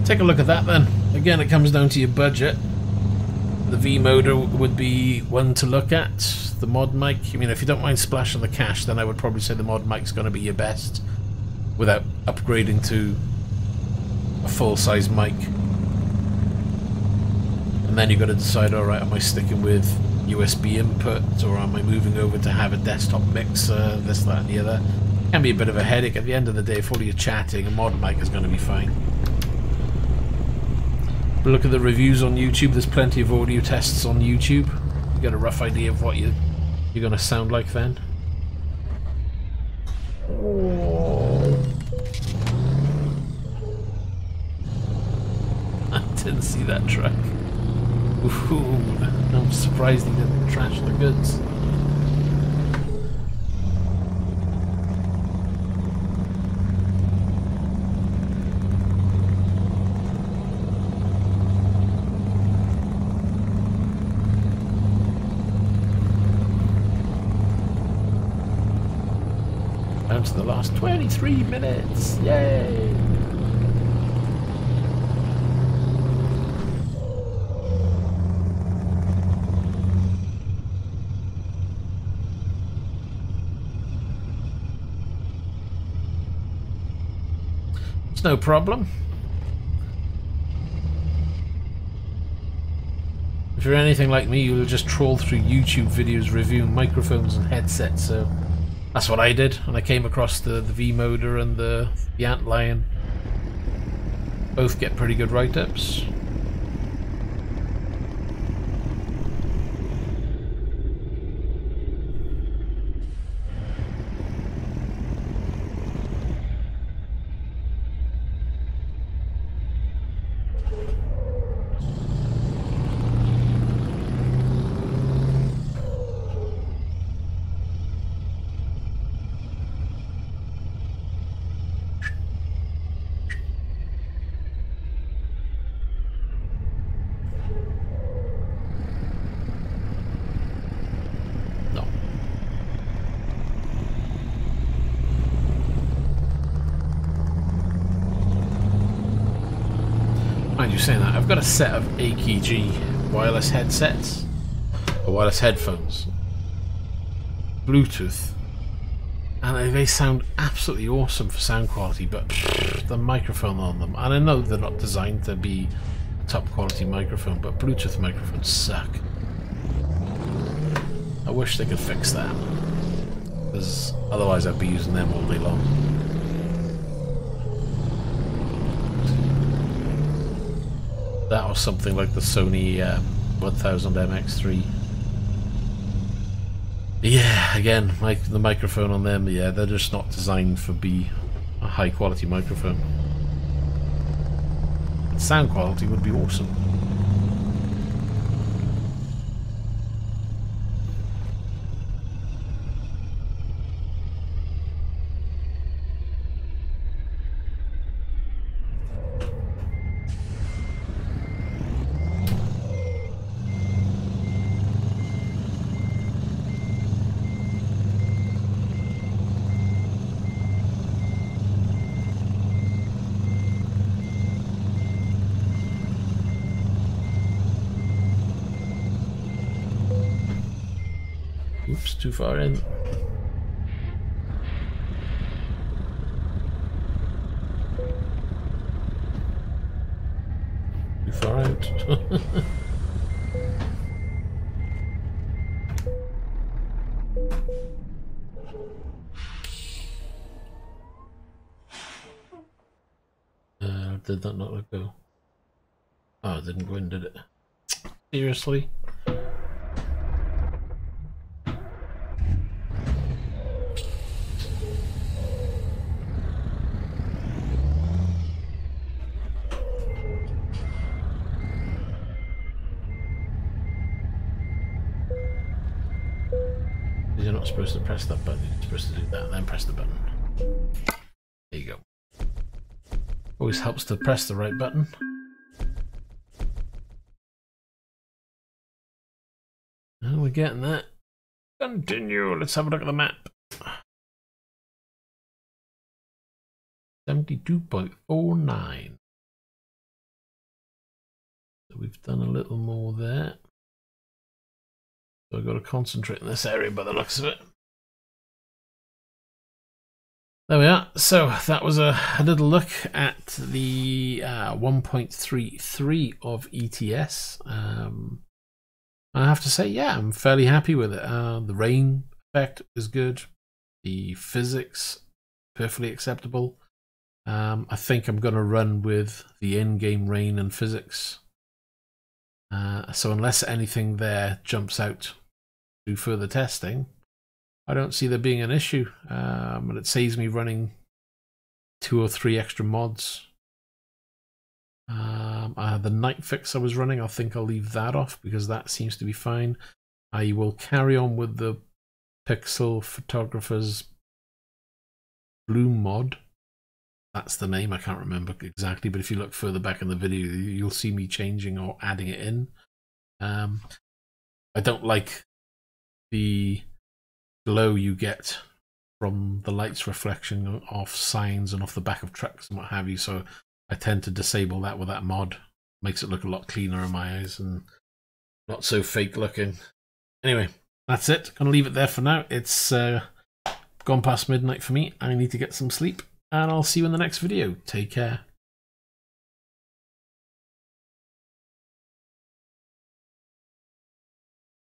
Take a look at that then. Again, it comes down to your budget. The V-Moda would be one to look at. The mod mic, I mean, if you don't mind splashing the cash, then I would probably say the mod mic's going to be your best without upgrading to a full-size mic. And then you've got to decide, alright, am I sticking with USB input, or am I moving over to have a desktop mixer, this, that and the other. It can be a bit of a headache. At the end of the day, if all you're chatting, a mod mic is going to be fine. Look at the reviews on YouTube. There's plenty of audio tests on YouTube. You get a rough idea of what you're going to sound like then. Oh. I didn't see that truck. Ooh, I'm surprised he didn't trash the goods. To the last 23 minutes. Yay! It's no problem. If you're anything like me, you'll just troll through YouTube videos reviewing microphones and headsets, so that's what I did, and I came across the V-Moda and the Antlion. Both get pretty good write-ups. Mind you saying that, I've got a set of AKG wireless headsets, or wireless headphones, Bluetooth, and they sound absolutely awesome for sound quality, but the microphone on them, and I know they're not designed to be a top quality microphone, but Bluetooth microphones suck. I wish they could fix that, because otherwise I'd be using them all day long. That or something like the Sony 1000 MX3. Yeah, again, the microphone on them, yeah, they're just not designed for be a high quality microphone. Sound quality would be awesome. Oops, too far in. Too far out. Did that not go? Oh, it didn't go in, did it? Seriously? You're not supposed to press that button, you're supposed to do that and then press the button. There you go. Always helps to press the right button. And we're getting that. Continue, let's have a look at the map. 72.49. So we've done a little more there. So I've got to concentrate in this area by the looks of it. There we are. So that was a little look at the 1.33 of ETS. I have to say, yeah, I'm fairly happy with it. The rain effect is good. The physics, perfectly acceptable. I think I'm going to run with the in-game rain and physics. So unless anything there jumps out to further testing, I don't see there being an issue. And it saves me running 2 or 3 extra mods. The night fix I was running, I think I'll leave that off because that seems to be fine. I will carry on with the Pixel Photographer's Bloom mod. That's the name, I can't remember exactly, but if you look further back in the video, you'll see me changing or adding it in. I don't like the glow you get from the light's reflection off signs and off the back of trucks and what have you, so I tend to disable that with that mod. Makes it look a lot cleaner in my eyes and not so fake looking. Anyway, that's it. Gonna leave it there for now. It's gone past midnight for me. I need to get some sleep. and I'll see you in the next video. Take care.